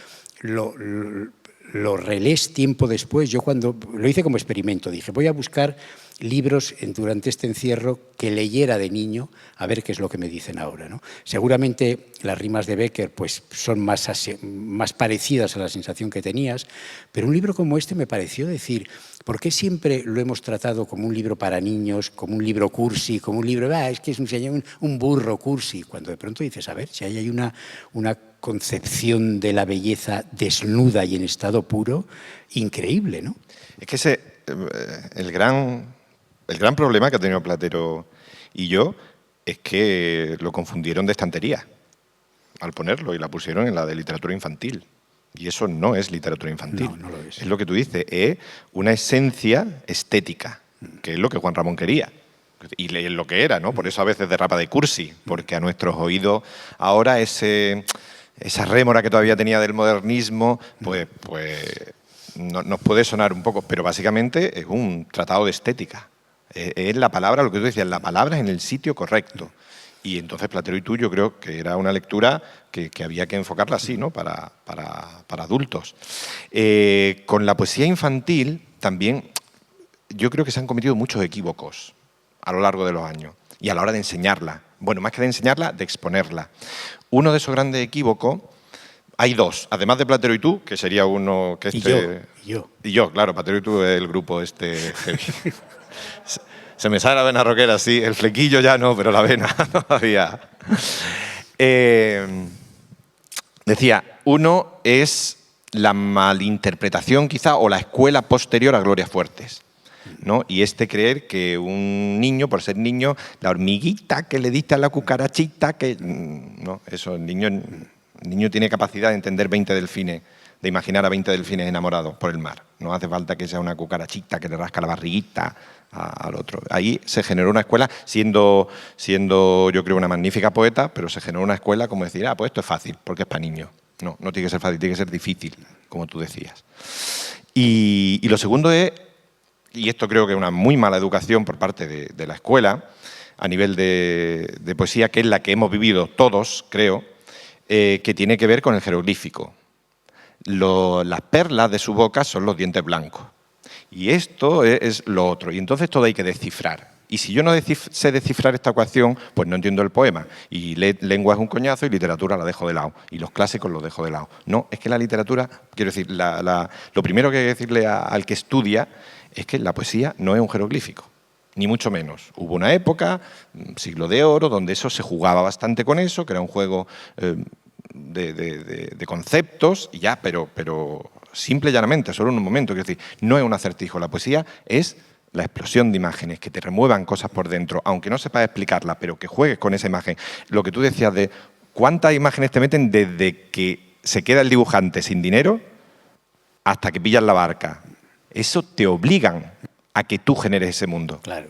lo relees tiempo después. Yo cuando lo hice como experimento, dije, voy a buscar libros durante este encierro que leyera de niño a ver qué es lo que me dicen ahora, ¿no? Seguramente las rimas de Becker pues, son más parecidas a la sensación que tenías, pero un libro como este me pareció decir, ¿por qué siempre lo hemos tratado como un libro para niños, como un libro cursi, como un libro, es que es un burro cursi? Cuando de pronto dices, a ver, si hay una concepción de la belleza desnuda y en estado puro, increíble, ¿no? Es que el gran problema que ha tenido Platero y yo es que lo confundieron de estantería al ponerlo y la pusieron en la de literatura infantil. Y eso no es literatura infantil. No, no lo es. Es lo que tú dices, es una esencia estética, que es lo que Juan Ramón quería. Y lo que era, ¿no? Por eso a veces derrapa de cursi, porque a nuestros oídos ahora esa rémora que todavía tenía del modernismo, pues nos puede sonar un poco, pero básicamente es un tratado de estética. Es la palabra, lo que tú decías, la palabra en el sitio correcto. Y entonces Platero y tú, yo creo que era una lectura que había que enfocarla así, ¿no? Para adultos. Con la poesía infantil también yo creo que se han cometido muchos equívocos a lo largo de los años y a la hora de enseñarla. Bueno, más que de enseñarla, de exponerla. Uno de esos grandes equívocos, hay dos, además de Platero y tú, que sería uno que Y yo, claro, Platero y tú es el grupo Se me sale la vena rockera, sí, el flequillo ya no, pero la vena todavía. Decía, uno es la malinterpretación quizá o la escuela posterior a Gloria Fuertes, ¿no? Y creer que un niño, por ser niño, la hormiguita que le diste a la cucarachita, que no, eso, el niño tiene capacidad de entender 20 delfines, de imaginar a 20 delfines enamorados por el mar. No hace falta que sea una cucarachita que le rasca la barriguita al otro. Ahí se generó una escuela, siendo yo creo una magnífica poeta, pero se generó una escuela como decir, pues esto es fácil, porque es para niños. No tiene que ser fácil, tiene que ser difícil, como tú decías. Y lo segundo es, y esto creo que es una muy mala educación por parte de la escuela, a nivel de poesía, que es la que hemos vivido todos, creo, que tiene que ver con el jeroglífico. Las perlas de su boca son los dientes blancos. Y esto es lo otro. Y entonces todo hay que descifrar. Y si yo no sé descifrar esta ecuación, pues no entiendo el poema. Y lengua es un coñazo y literatura la dejo de lado. Y los clásicos los dejo de lado. No, es que la literatura, quiero decir, lo primero que hay que decirle al que estudia es que la poesía no es un jeroglífico. Ni mucho menos. Hubo una época, siglo de oro, donde eso se jugaba bastante con eso, que era un juego de conceptos, y ya, pero simple y llanamente, solo en un momento. Quiero decir, no es un acertijo. La poesía es la explosión de imágenes, que te remuevan cosas por dentro, aunque no sepas explicarla, pero que juegues con esa imagen. Lo que tú decías de cuántas imágenes te meten desde que se queda el dibujante sin dinero hasta que pillas la barca. Eso te obligan a que tú generes ese mundo. Claro.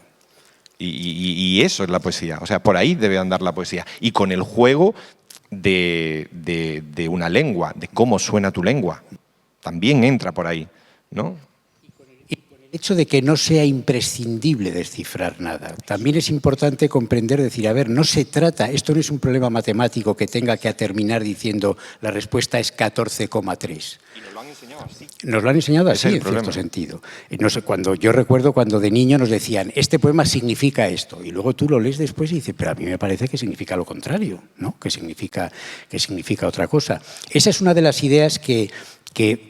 Y eso es la poesía. O sea, por ahí debe andar la poesía. Y con el juego de una lengua, de cómo suena tu lengua. También entra por ahí, ¿no? Y con el hecho de que no sea imprescindible descifrar nada. También es importante comprender, decir, a ver, no se trata, esto no es un problema matemático que tenga que terminar diciendo la respuesta es 14,3. Y nos lo han enseñado así. Nos lo han enseñado así, en cierto sentido. No sé, yo recuerdo cuando de niño nos decían, este poema significa esto, y luego tú lo lees después y dices, pero a mí me parece que significa lo contrario, ¿no? Que significa otra cosa. Esa es una de las ideas que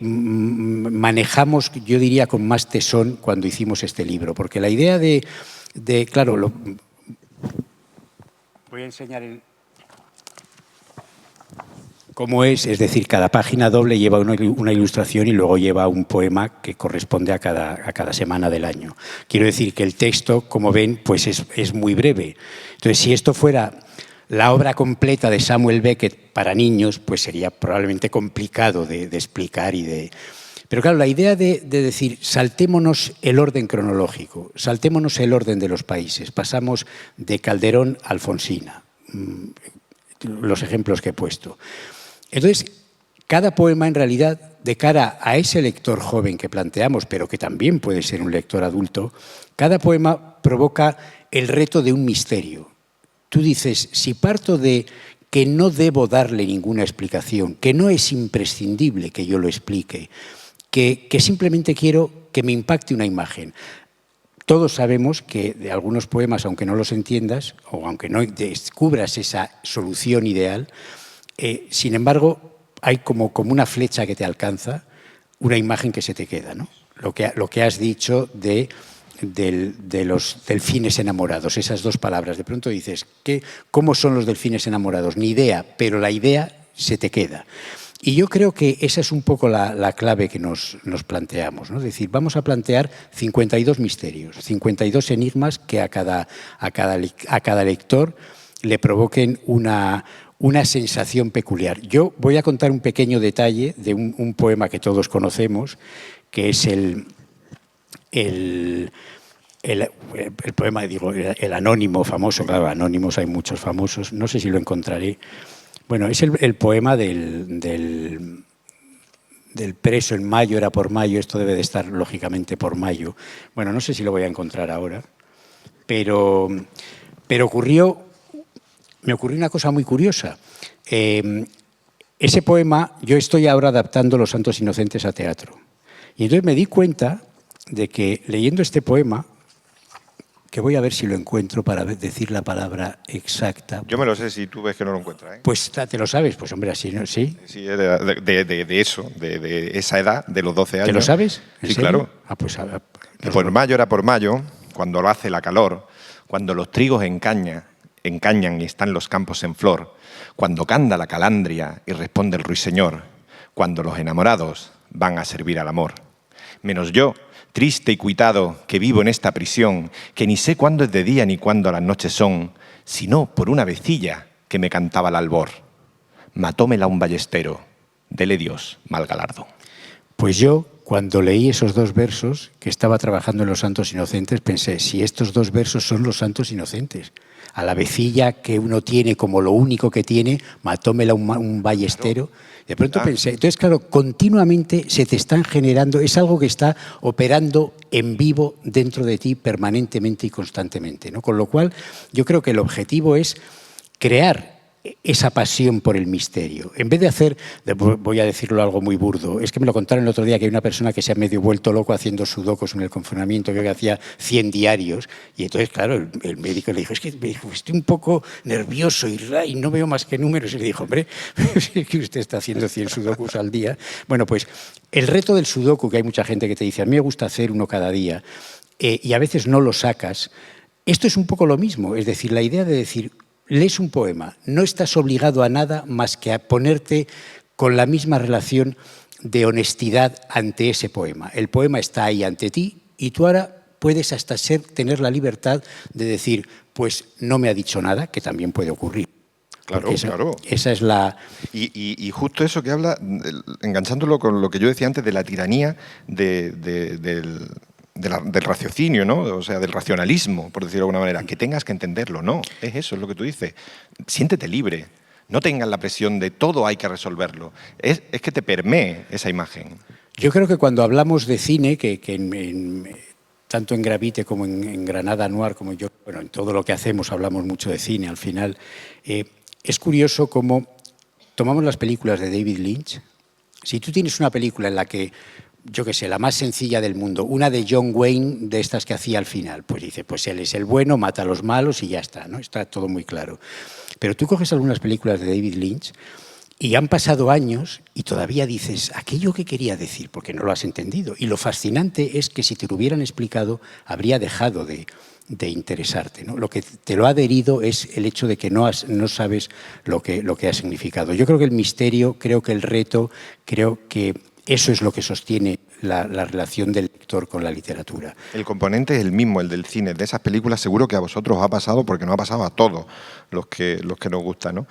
manejamos, yo diría, con más tesón cuando hicimos este libro, porque la idea claro, voy a enseñar cómo es decir, cada página doble lleva una ilustración y luego lleva un poema que corresponde a cada semana del año. Quiero decir que el texto, como ven, pues es muy breve. Entonces, si esto fuera la obra completa de Samuel Beckett para niños, pues sería probablemente complicado de explicar Pero claro, la idea de decir, saltémonos el orden cronológico, saltémonos el orden de los países, pasamos de Calderón a Alfonsina, los ejemplos que he puesto. Entonces, cada poema en realidad, de cara a ese lector joven que planteamos, pero que también puede ser un lector adulto, cada poema provoca el reto de un misterio. Tú dices, si parto de que no debo darle ninguna explicación, que no es imprescindible que yo lo explique, que simplemente quiero que me impacte una imagen. Todos sabemos que de algunos poemas, aunque no los entiendas o aunque no descubras esa solución ideal, sin embargo, hay como una flecha que te alcanza, una imagen que se te queda, ¿no? Lo que has dicho de los delfines enamorados, esas dos palabras. De pronto dices, ¿cómo son los delfines enamorados? Ni idea, pero la idea se te queda. Y yo creo que esa es un poco la clave que nos planteamos, ¿no? Es decir, vamos a plantear 52 misterios, 52 enigmas que a cada lector le provoquen una sensación peculiar. Yo voy a contar un pequeño detalle de un poema que todos conocemos, que es el poema, digo, el anónimo famoso, claro, anónimos hay muchos famosos, no sé si lo encontraré. Bueno, es el poema del preso en mayo, era por mayo, esto debe de estar lógicamente por mayo. Bueno, no sé si lo voy a encontrar ahora, pero me ocurrió una cosa muy curiosa. Ese poema, yo estoy ahora adaptando Los Santos Inocentes a teatro. Y entonces me di cuenta de que leyendo este poema, que voy a ver si lo encuentro para decir la palabra exacta. Yo me lo sé si tú ves que no lo encuentras, ¿eh? Pues te lo sabes, pues hombre, así, ¿no? ¿Sí? Sí, de eso, de esa edad, de los 12 años. ¿Te lo sabes? ¿En Sí, serio? claro. Ah, pues Por mayo era por mayo, cuando lo hace la calor, cuando los trigos encañan y están los campos en flor, cuando canta la calandria y responde el ruiseñor, cuando los enamorados van a servir al amor. Menos yo, triste y cuitado, que vivo en esta prisión, que ni sé cuándo es de día ni cuándo las noches son, sino por una vecilla que me cantaba al albor. Matómela un ballestero, dele Dios mal galardo. Pues yo, cuando leí esos dos versos, que estaba trabajando en Los Santos Inocentes, pensé, si estos dos versos son los Santos Inocentes, a la vecilla que uno tiene como lo único que tiene, matómela un ballestero. Claro. De pronto pensé, entonces claro, continuamente se te están generando, es algo que está operando en vivo dentro de ti permanentemente y constantemente, ¿no? Con lo cual, yo creo que el objetivo es crear esa pasión por el misterio. En vez de hacer, voy a decirlo algo muy burdo, es que me lo contaron el otro día que hay una persona que se ha medio vuelto loco haciendo sudokus en el confinamiento, creo que hacía 100 diarios, y entonces, claro, el médico le dijo, es que estoy un poco nervioso y no veo más que números, y le dijo, hombre, es que usted está haciendo 100 sudokus al día. Bueno, pues el reto del sudoku, que hay mucha gente que te dice, a mí me gusta hacer uno cada día, y a veces no lo sacas, esto es un poco lo mismo, es decir, la idea de decir, lees un poema, no estás obligado a nada más que a ponerte con la misma relación de honestidad ante ese poema. El poema está ahí ante ti y tú ahora puedes hasta tener la libertad de decir, pues no me ha dicho nada, que también puede ocurrir. Claro, claro. Esa es la... Y justo eso que habla, enganchándolo con lo que yo decía antes de la tiranía del raciocinio, ¿no? O sea, del racionalismo, por decirlo de alguna manera, que tengas que entenderlo, no, es eso, es lo que tú dices. Siéntete libre, no tengas la presión de todo hay que resolverlo, es que te permee esa imagen. Yo creo que cuando hablamos de cine, tanto en Gravite como en Granada Noir, como yo, bueno, en todo lo que hacemos hablamos mucho de cine al final, es curioso cómo tomamos las películas de David Lynch. Si tú tienes una película en la que, yo qué sé, la más sencilla del mundo, una de John Wayne, de estas que hacía al final, pues dice, pues él es el bueno, mata a los malos y ya está, ¿no? Está todo muy claro. Pero tú coges algunas películas de David Lynch y han pasado años y todavía dices, aquello que quería decir, porque no lo has entendido. Y lo fascinante es que si te lo hubieran explicado, habría dejado de interesarte, ¿no? Lo que te lo ha adherido es el hecho de que no sabes lo que ha significado. Yo creo que el misterio, creo que el reto, creo que eso es lo que sostiene la relación del lector con la literatura. El componente es el mismo, el del cine. De esas películas seguro que a vosotros os ha pasado, porque nos ha pasado a todos los que nos gusta, ¿no?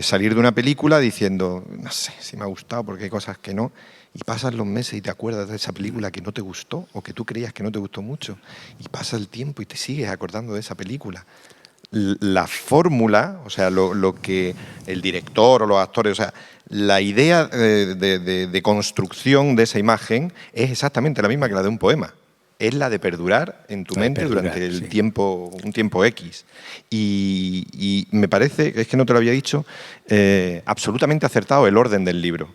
Salir de una película diciendo, no sé si me ha gustado porque hay cosas que no, y pasan los meses y te acuerdas de esa película que no te gustó o que tú creías que no te gustó mucho, y pasa el tiempo y te sigues acordando de esa película. La fórmula, o sea, lo que el director o los actores, o sea, la idea de construcción de esa imagen es exactamente la misma que la de un poema. Es la de perdurar en tu mente durante un tiempo X. Y me parece, es que no te lo había dicho, absolutamente acertado el orden del libro.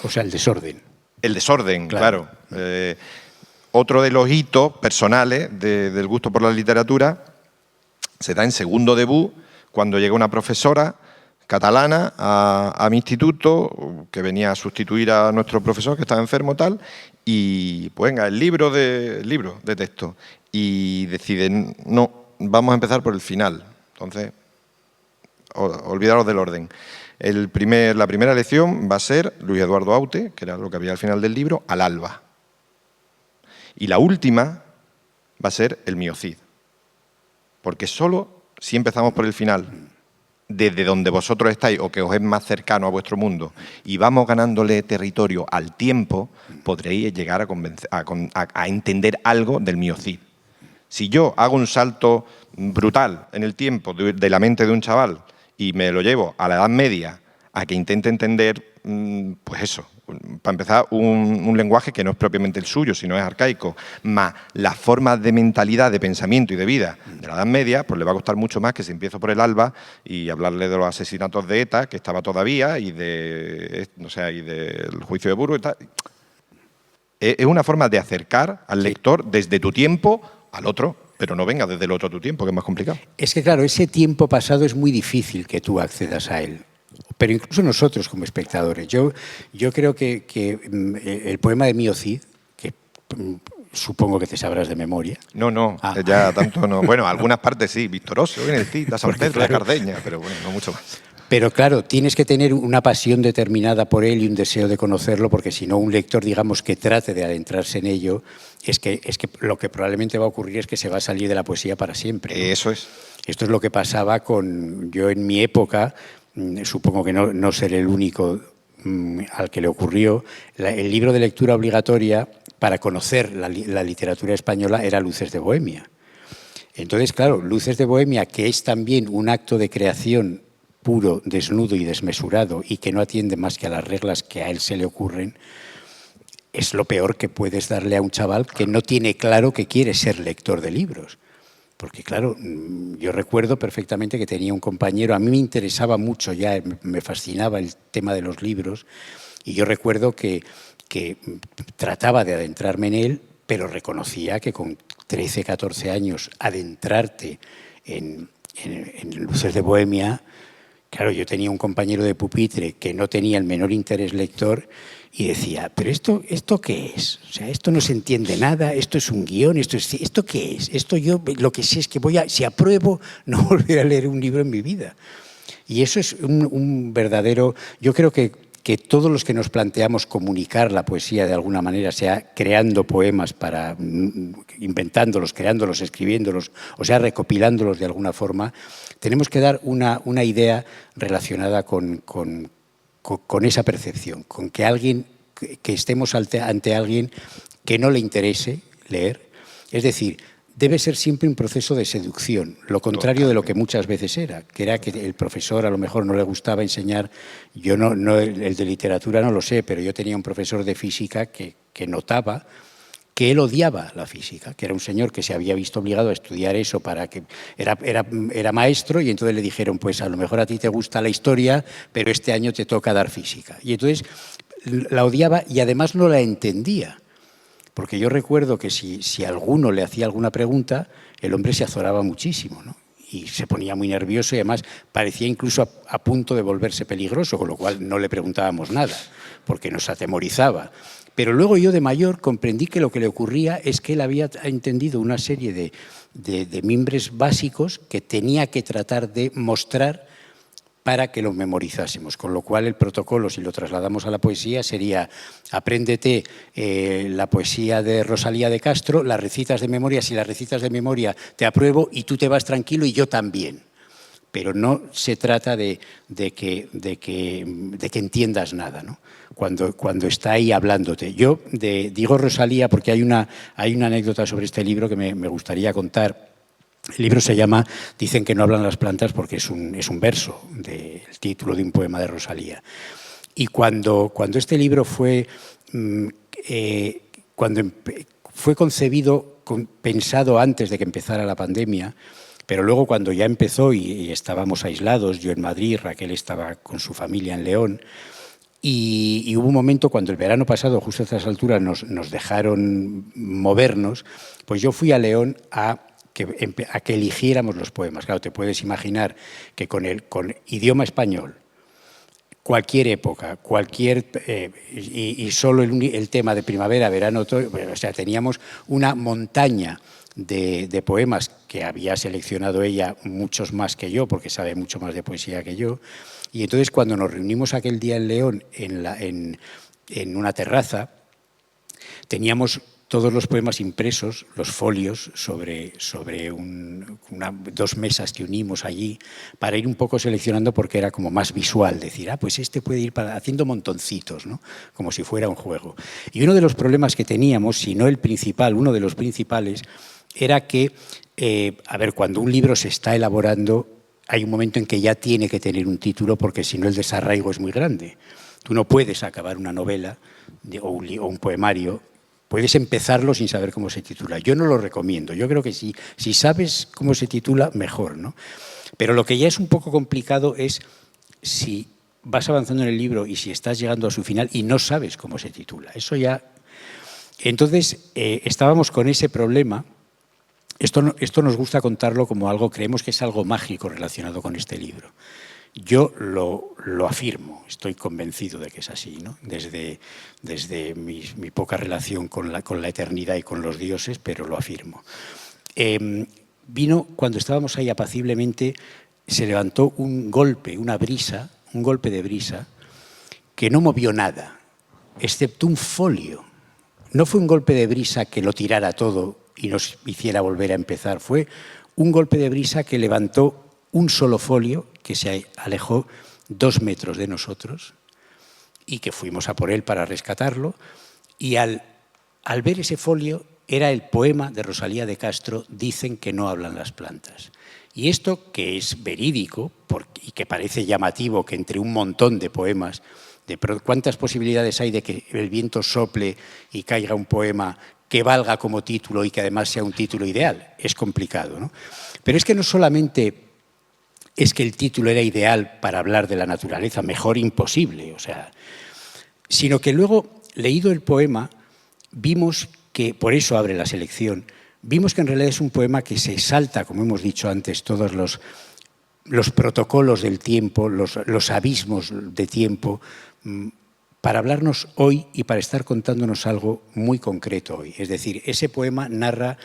O sea, el desorden. El desorden, claro. Otro de los hitos personales del gusto por la literatura se da en segundo debut, cuando llega una profesora catalana a mi instituto, que venía a sustituir a nuestro profesor que estaba enfermo tal, y pues venga, el libro de texto. Y deciden, no, vamos a empezar por el final. Entonces, olvidaros del orden. La primera lección va a ser Luis Eduardo Aute, que era lo que había al final del libro, al alba. Y la última va a ser el Miocid. Porque solo si empezamos por el final, desde donde vosotros estáis o que os es más cercano a vuestro mundo, y vamos ganándole territorio al tiempo, podréis llegar a entender algo del Miocid. Si yo hago un salto brutal en el tiempo de la mente de un chaval y me lo llevo a la Edad Media a que intente entender, pues eso, para empezar, un lenguaje que no es propiamente el suyo, sino es arcaico, más las formas de mentalidad, de pensamiento y de vida de la Edad Media, pues le va a costar mucho más que si empiezo por el Alba y hablarle de los asesinatos de ETA, que estaba todavía, y y del juicio de Burgos y tal. Es una forma de acercar al lector desde tu tiempo al otro, pero no venga desde el otro a tu tiempo, que es más complicado. Es que, claro, ese tiempo pasado es muy difícil que tú accedas a él. Pero incluso nosotros como espectadores. Yo creo que el poema de Mío Cid, que supongo que te sabrás de memoria. No, ya tanto no. Bueno, algunas partes sí, Victoroso en el Cid, la Sartén, la Cardeña, pero bueno, no mucho más. Pero claro, tienes que tener una pasión determinada por él y un deseo de conocerlo, porque si no, un lector, digamos, que trate de adentrarse en ello, es que lo que probablemente va a ocurrir es que se va a salir de la poesía para siempre, ¿no? Eso es. Esto es lo que pasaba yo en mi época, supongo que no seré el único al que le ocurrió. El libro de lectura obligatoria para conocer la literatura española era Luces de Bohemia. Entonces, claro, Luces de Bohemia, que es también un acto de creación puro, desnudo y desmesurado, y que no atiende más que a las reglas que a él se le ocurren, es lo peor que puedes darle a un chaval que no tiene claro que quiere ser lector de libros. Porque, claro, yo recuerdo perfectamente que tenía un compañero, a mí me interesaba mucho ya, me fascinaba el tema de los libros, y yo recuerdo que trataba de adentrarme en él, pero reconocía que con 13, 14 años adentrarte en Luces de Bohemia. Claro, yo tenía un compañero de pupitre que no tenía el menor interés lector y decía, ¿pero esto qué es? O sea, esto no se entiende nada, esto es un guión, ¿esto qué es? Esto yo lo que sé es que si apruebo, no volveré a leer un libro en mi vida. Y eso es un verdadero... Yo creo que todos los que nos planteamos comunicar la poesía de alguna manera, sea creando poemas, inventándolos, creándolos, escribiéndolos, o sea, recopilándolos de alguna forma, tenemos que dar una idea relacionada con esa percepción, con que estemos ante alguien que no le interese leer. Es decir, debe ser siempre un proceso de seducción, lo contrario de lo que muchas veces era, que era que el profesor a lo mejor no le gustaba enseñar. Yo el de literatura no lo sé, pero yo tenía un profesor de física que notaba que él odiaba la física, que era un señor que se había visto obligado a estudiar eso para que era maestro, y entonces le dijeron, pues a lo mejor a ti te gusta la historia, pero este año te toca dar física. Y entonces la odiaba y además no la entendía. Porque yo recuerdo que si alguno le hacía alguna pregunta, el hombre se azoraba muchísimo, ¿no? Y se ponía muy nervioso y además parecía incluso a punto de volverse peligroso, con lo cual no le preguntábamos nada, porque nos atemorizaba. Pero luego yo de mayor comprendí que lo que le ocurría es que él había entendido una serie de mimbres básicos que tenía que tratar de mostrar para que lo memorizásemos, con lo cual el protocolo, si lo trasladamos a la poesía, sería apréndete la poesía de Rosalía de Castro, las recitas de memoria, si las recitas de memoria te apruebo y tú te vas tranquilo y yo también. Pero no se trata de que entiendas nada, ¿no? Cuando está ahí hablándote. Yo digo Rosalía porque hay una anécdota sobre este libro que me gustaría contar. El libro se llama Dicen que no hablan las plantas porque es un verso del título de un poema de Rosalía. Y cuando este libro fue concebido, pensado antes de que empezara la pandemia, pero luego cuando ya empezó y estábamos aislados, yo en Madrid, Raquel estaba con su familia en León, y hubo un momento cuando el verano pasado, justo a estas alturas, nos dejaron movernos, pues yo fui a León a que eligiéramos los poemas. Claro, te puedes imaginar que con idioma español, cualquier época, y solo el tema de primavera, verano, otoño, o sea, teníamos una montaña de poemas que había seleccionado ella, muchos más que yo, porque sabe mucho más de poesía que yo. Y entonces cuando nos reunimos aquel día en León, en una terraza, teníamos todos los poemas impresos, los folios, sobre dos mesas que unimos allí, para ir un poco seleccionando porque era como más visual, decir, pues este puede ir haciendo montoncitos, ¿no? Como si fuera un juego. Y uno de los problemas que teníamos, si no el principal, uno de los principales, era que, a ver, cuando un libro se está elaborando, hay un momento en que ya tiene que tener un título, porque si no el desarraigo es muy grande. Tú no puedes acabar una novela o un poemario, puedes empezarlo sin saber cómo se titula. Yo no lo recomiendo. Yo creo que si sabes cómo se titula, mejor, ¿no? Pero lo que ya es un poco complicado es si vas avanzando en el libro y si estás llegando a su final y no sabes cómo se titula. Eso ya... Entonces, estábamos con ese problema. Esto nos gusta contarlo como algo, creemos que es algo mágico relacionado con este libro. Yo lo afirmo, estoy convencido de que es así, ¿no? Desde mi poca relación con la eternidad y con los dioses, pero lo afirmo. Vino, cuando estábamos ahí apaciblemente, se levantó un golpe, una brisa, un golpe de brisa, que no movió nada, excepto un folio. No fue un golpe de brisa que lo tirara todo y nos hiciera volver a empezar, fue un golpe de brisa que levantó un solo folio que se alejó 2 metros de nosotros y que fuimos a por él para rescatarlo. Y al ver ese folio, era el poema de Rosalía de Castro, Dicen que no hablan las plantas. Y esto, que es verídico y que parece llamativo, que entre un montón de poemas, ¿cuántas posibilidades hay de que el viento sople y caiga un poema que valga como título y que además sea un título ideal? Es complicado, ¿no? Pero es que no solamente es que el título era ideal para hablar de la naturaleza, mejor imposible, o sea, sino que luego, leído el poema, vimos que, por eso abre la selección, vimos que en realidad es un poema que se salta, como hemos dicho antes, todos los protocolos del tiempo, los abismos de tiempo, para hablarnos hoy y para estar contándonos algo muy concreto hoy. Es decir, ese poema narra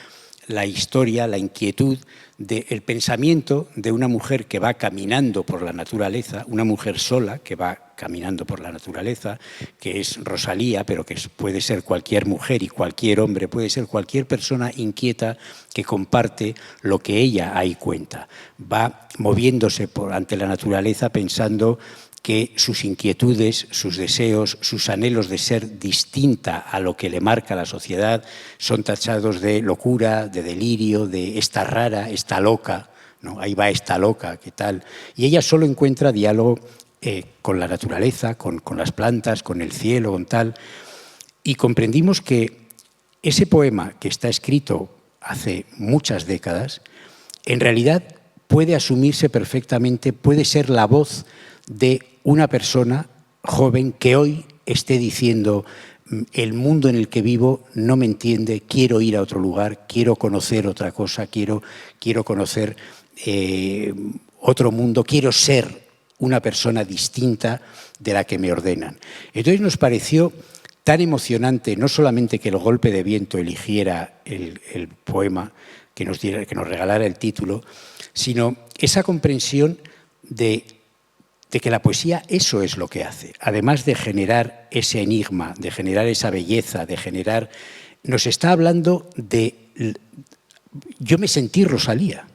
la historia, la inquietud del pensamiento de una mujer que va caminando por la naturaleza, una mujer sola que va caminando por la naturaleza, que es Rosalía, pero que puede ser cualquier mujer y cualquier hombre, puede ser cualquier persona inquieta que comparte lo que ella ahí cuenta. Va moviéndose ante la naturaleza pensando que sus inquietudes, sus deseos, sus anhelos de ser distinta a lo que le marca la sociedad son tachados de locura, de delirio, de esta rara, esta loca, ¿no? Ahí va esta loca, ¿qué tal? Y ella solo encuentra diálogo con la naturaleza, con las plantas, con el cielo, con tal. Y comprendimos que ese poema, que está escrito hace muchas décadas, en realidad puede asumirse perfectamente, puede ser la voz de una persona joven que hoy esté diciendo: el mundo en el que vivo no me entiende, quiero ir a otro lugar, quiero conocer otra cosa, quiero conocer otro mundo, quiero ser una persona distinta de la que me ordenan. Entonces nos pareció tan emocionante, no solamente que el golpe de viento eligiera el poema, que nos regalara el título, sino esa comprensión de que la poesía eso es lo que hace. Además de generar ese enigma, de generar esa belleza, de generar... Nos está hablando de... Yo me sentí Rosalía.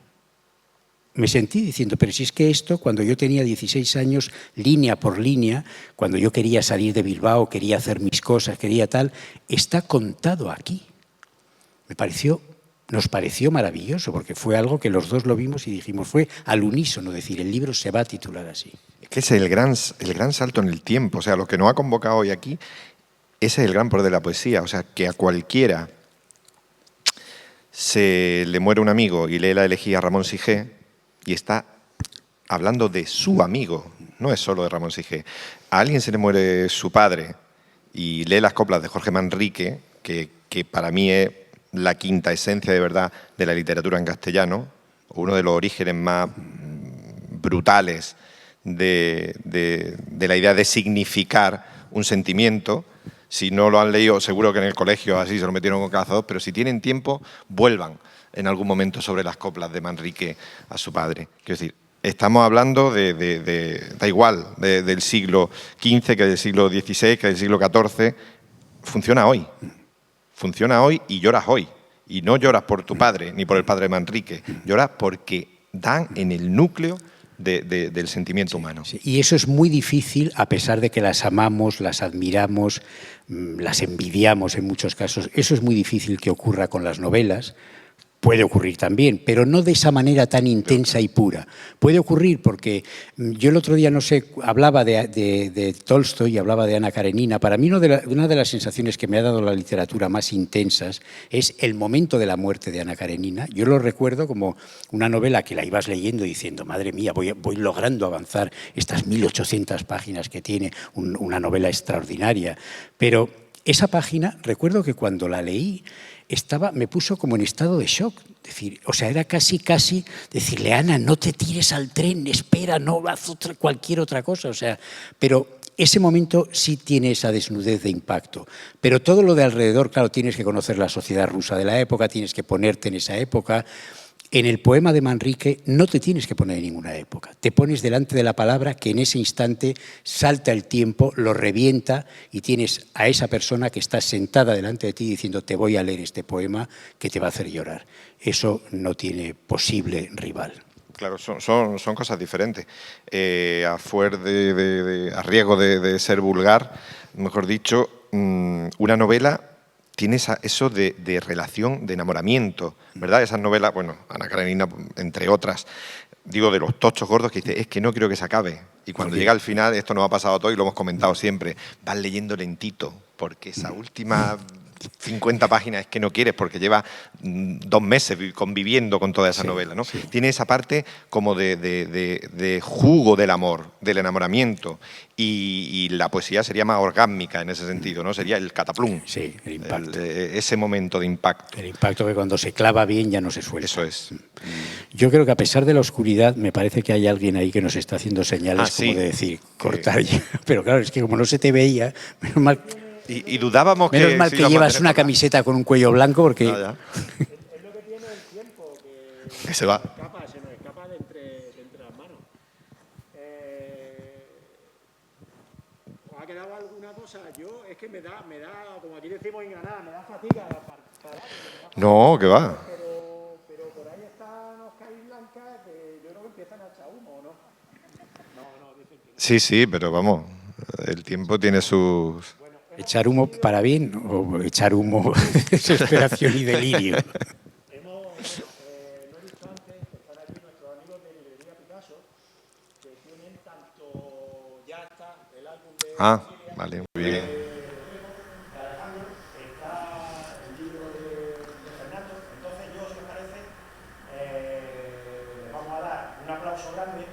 Me sentí diciendo, pero si es que esto, cuando yo tenía 16 años, línea por línea, cuando yo quería salir de Bilbao, quería hacer mis cosas, quería tal, está contado aquí. Nos pareció maravilloso, porque fue algo que los dos lo vimos y dijimos, fue al unísono, decir, el libro se va a titular así. Es que es el gran salto en el tiempo, o sea, lo que nos ha convocado hoy aquí, ese es el gran poder de la poesía, o sea, que a cualquiera se le muere un amigo y lee la elegía Ramón Sigé y está hablando de su amigo, no es solo de Ramón Sigé. A alguien se le muere su padre y lee las coplas de Jorge Manrique, que para mí es la quinta esencia de verdad de la literatura en castellano, uno de los orígenes más brutales de la idea de significar un sentimiento. Si no lo han leído, seguro que en el colegio así se lo metieron con calzador, pero si tienen tiempo, vuelvan en algún momento sobre las coplas de Manrique a su padre. Quiero decir, estamos hablando da igual, del siglo XV, que del siglo XVI, que del siglo XIV. Funciona hoy y lloras hoy. Y no lloras por tu padre, ni por el padre de Manrique. Lloras porque dan en el núcleo del sentimiento humano. Sí. Y eso es muy difícil, a pesar de que las amamos, las admiramos, las envidiamos en muchos casos. Eso es muy difícil que ocurra con las novelas. Puede ocurrir también, pero no de esa manera tan intensa y pura. Puede ocurrir porque yo el otro día, no sé, hablaba de Tolstoy y hablaba de Ana Karenina. Para mí una de las sensaciones que me ha dado la literatura más intensas es el momento de la muerte de Ana Karenina. Yo lo recuerdo como una novela que la ibas leyendo diciendo, madre mía, voy logrando avanzar estas 1800 páginas que tiene, una novela extraordinaria. Pero esa página, recuerdo que cuando la leí, me puso como en estado de shock. O sea, era casi decirle, Ana, no te tires al tren, espera, no haz cualquier otra cosa. O sea, pero ese momento sí tiene esa desnudez de impacto. Pero todo lo de alrededor, claro, tienes que conocer la sociedad rusa de la época, tienes que ponerte en esa época. En el poema de Manrique no te tienes que poner en ninguna época. Te pones delante de la palabra que en ese instante salta el tiempo, lo revienta y tienes a esa persona que está sentada delante de ti diciendo te voy a leer este poema que te va a hacer llorar. Eso no tiene posible rival. Claro, son cosas diferentes. A riesgo de ser vulgar, mejor dicho, una novela tiene eso de relación, de enamoramiento, ¿verdad? Esas novelas, bueno, Ana Karenina, entre otras, digo, de los tochos gordos que dice, es que no quiero que se acabe. Y cuando llega al final, esto nos ha pasado a todos y lo hemos comentado siempre, vas leyendo lentito, porque esa última 50 páginas es que no quieres, porque lleva 2 meses conviviendo con toda esa novela, ¿no? Sí. Tiene esa parte como de jugo del amor, del enamoramiento, y la poesía sería más orgásmica en ese sentido, ¿no? Sería el cataplum. Sí, el impacto. Ese momento de impacto. El impacto que cuando se clava bien ya no se suelta. Eso es. Yo creo que a pesar de la oscuridad, me parece que hay alguien ahí que nos está haciendo señales como de decir, cortar ya. Pero claro, es que como no se te veía, menos mal... Y dudábamos menos mal que llevas una camiseta con un cuello blanco porque... Es lo que tiene el tiempo, que se va. Se nos escapa de entre las manos. ¿Os ha quedado alguna cosa? Yo, es que me da, como aquí decimos en Granada, me da fatiga para No, que va. Pero por ahí están Oscar y Blanca, que yo creo que empiezan a echar humo, ¿no? No, dicen que no. Sí, pero vamos, el tiempo tiene sus... ¿Echar humo para bien o echar humo de desesperación y delirio? No he dicho antes que están aquí nuestros amigos de Librería Picasso, que tienen tanto, ya está el álbum de... vale, muy bien. Alejandro, está el libro de Fernando. Entonces yo, si os parece, le vamos a dar un aplauso grande.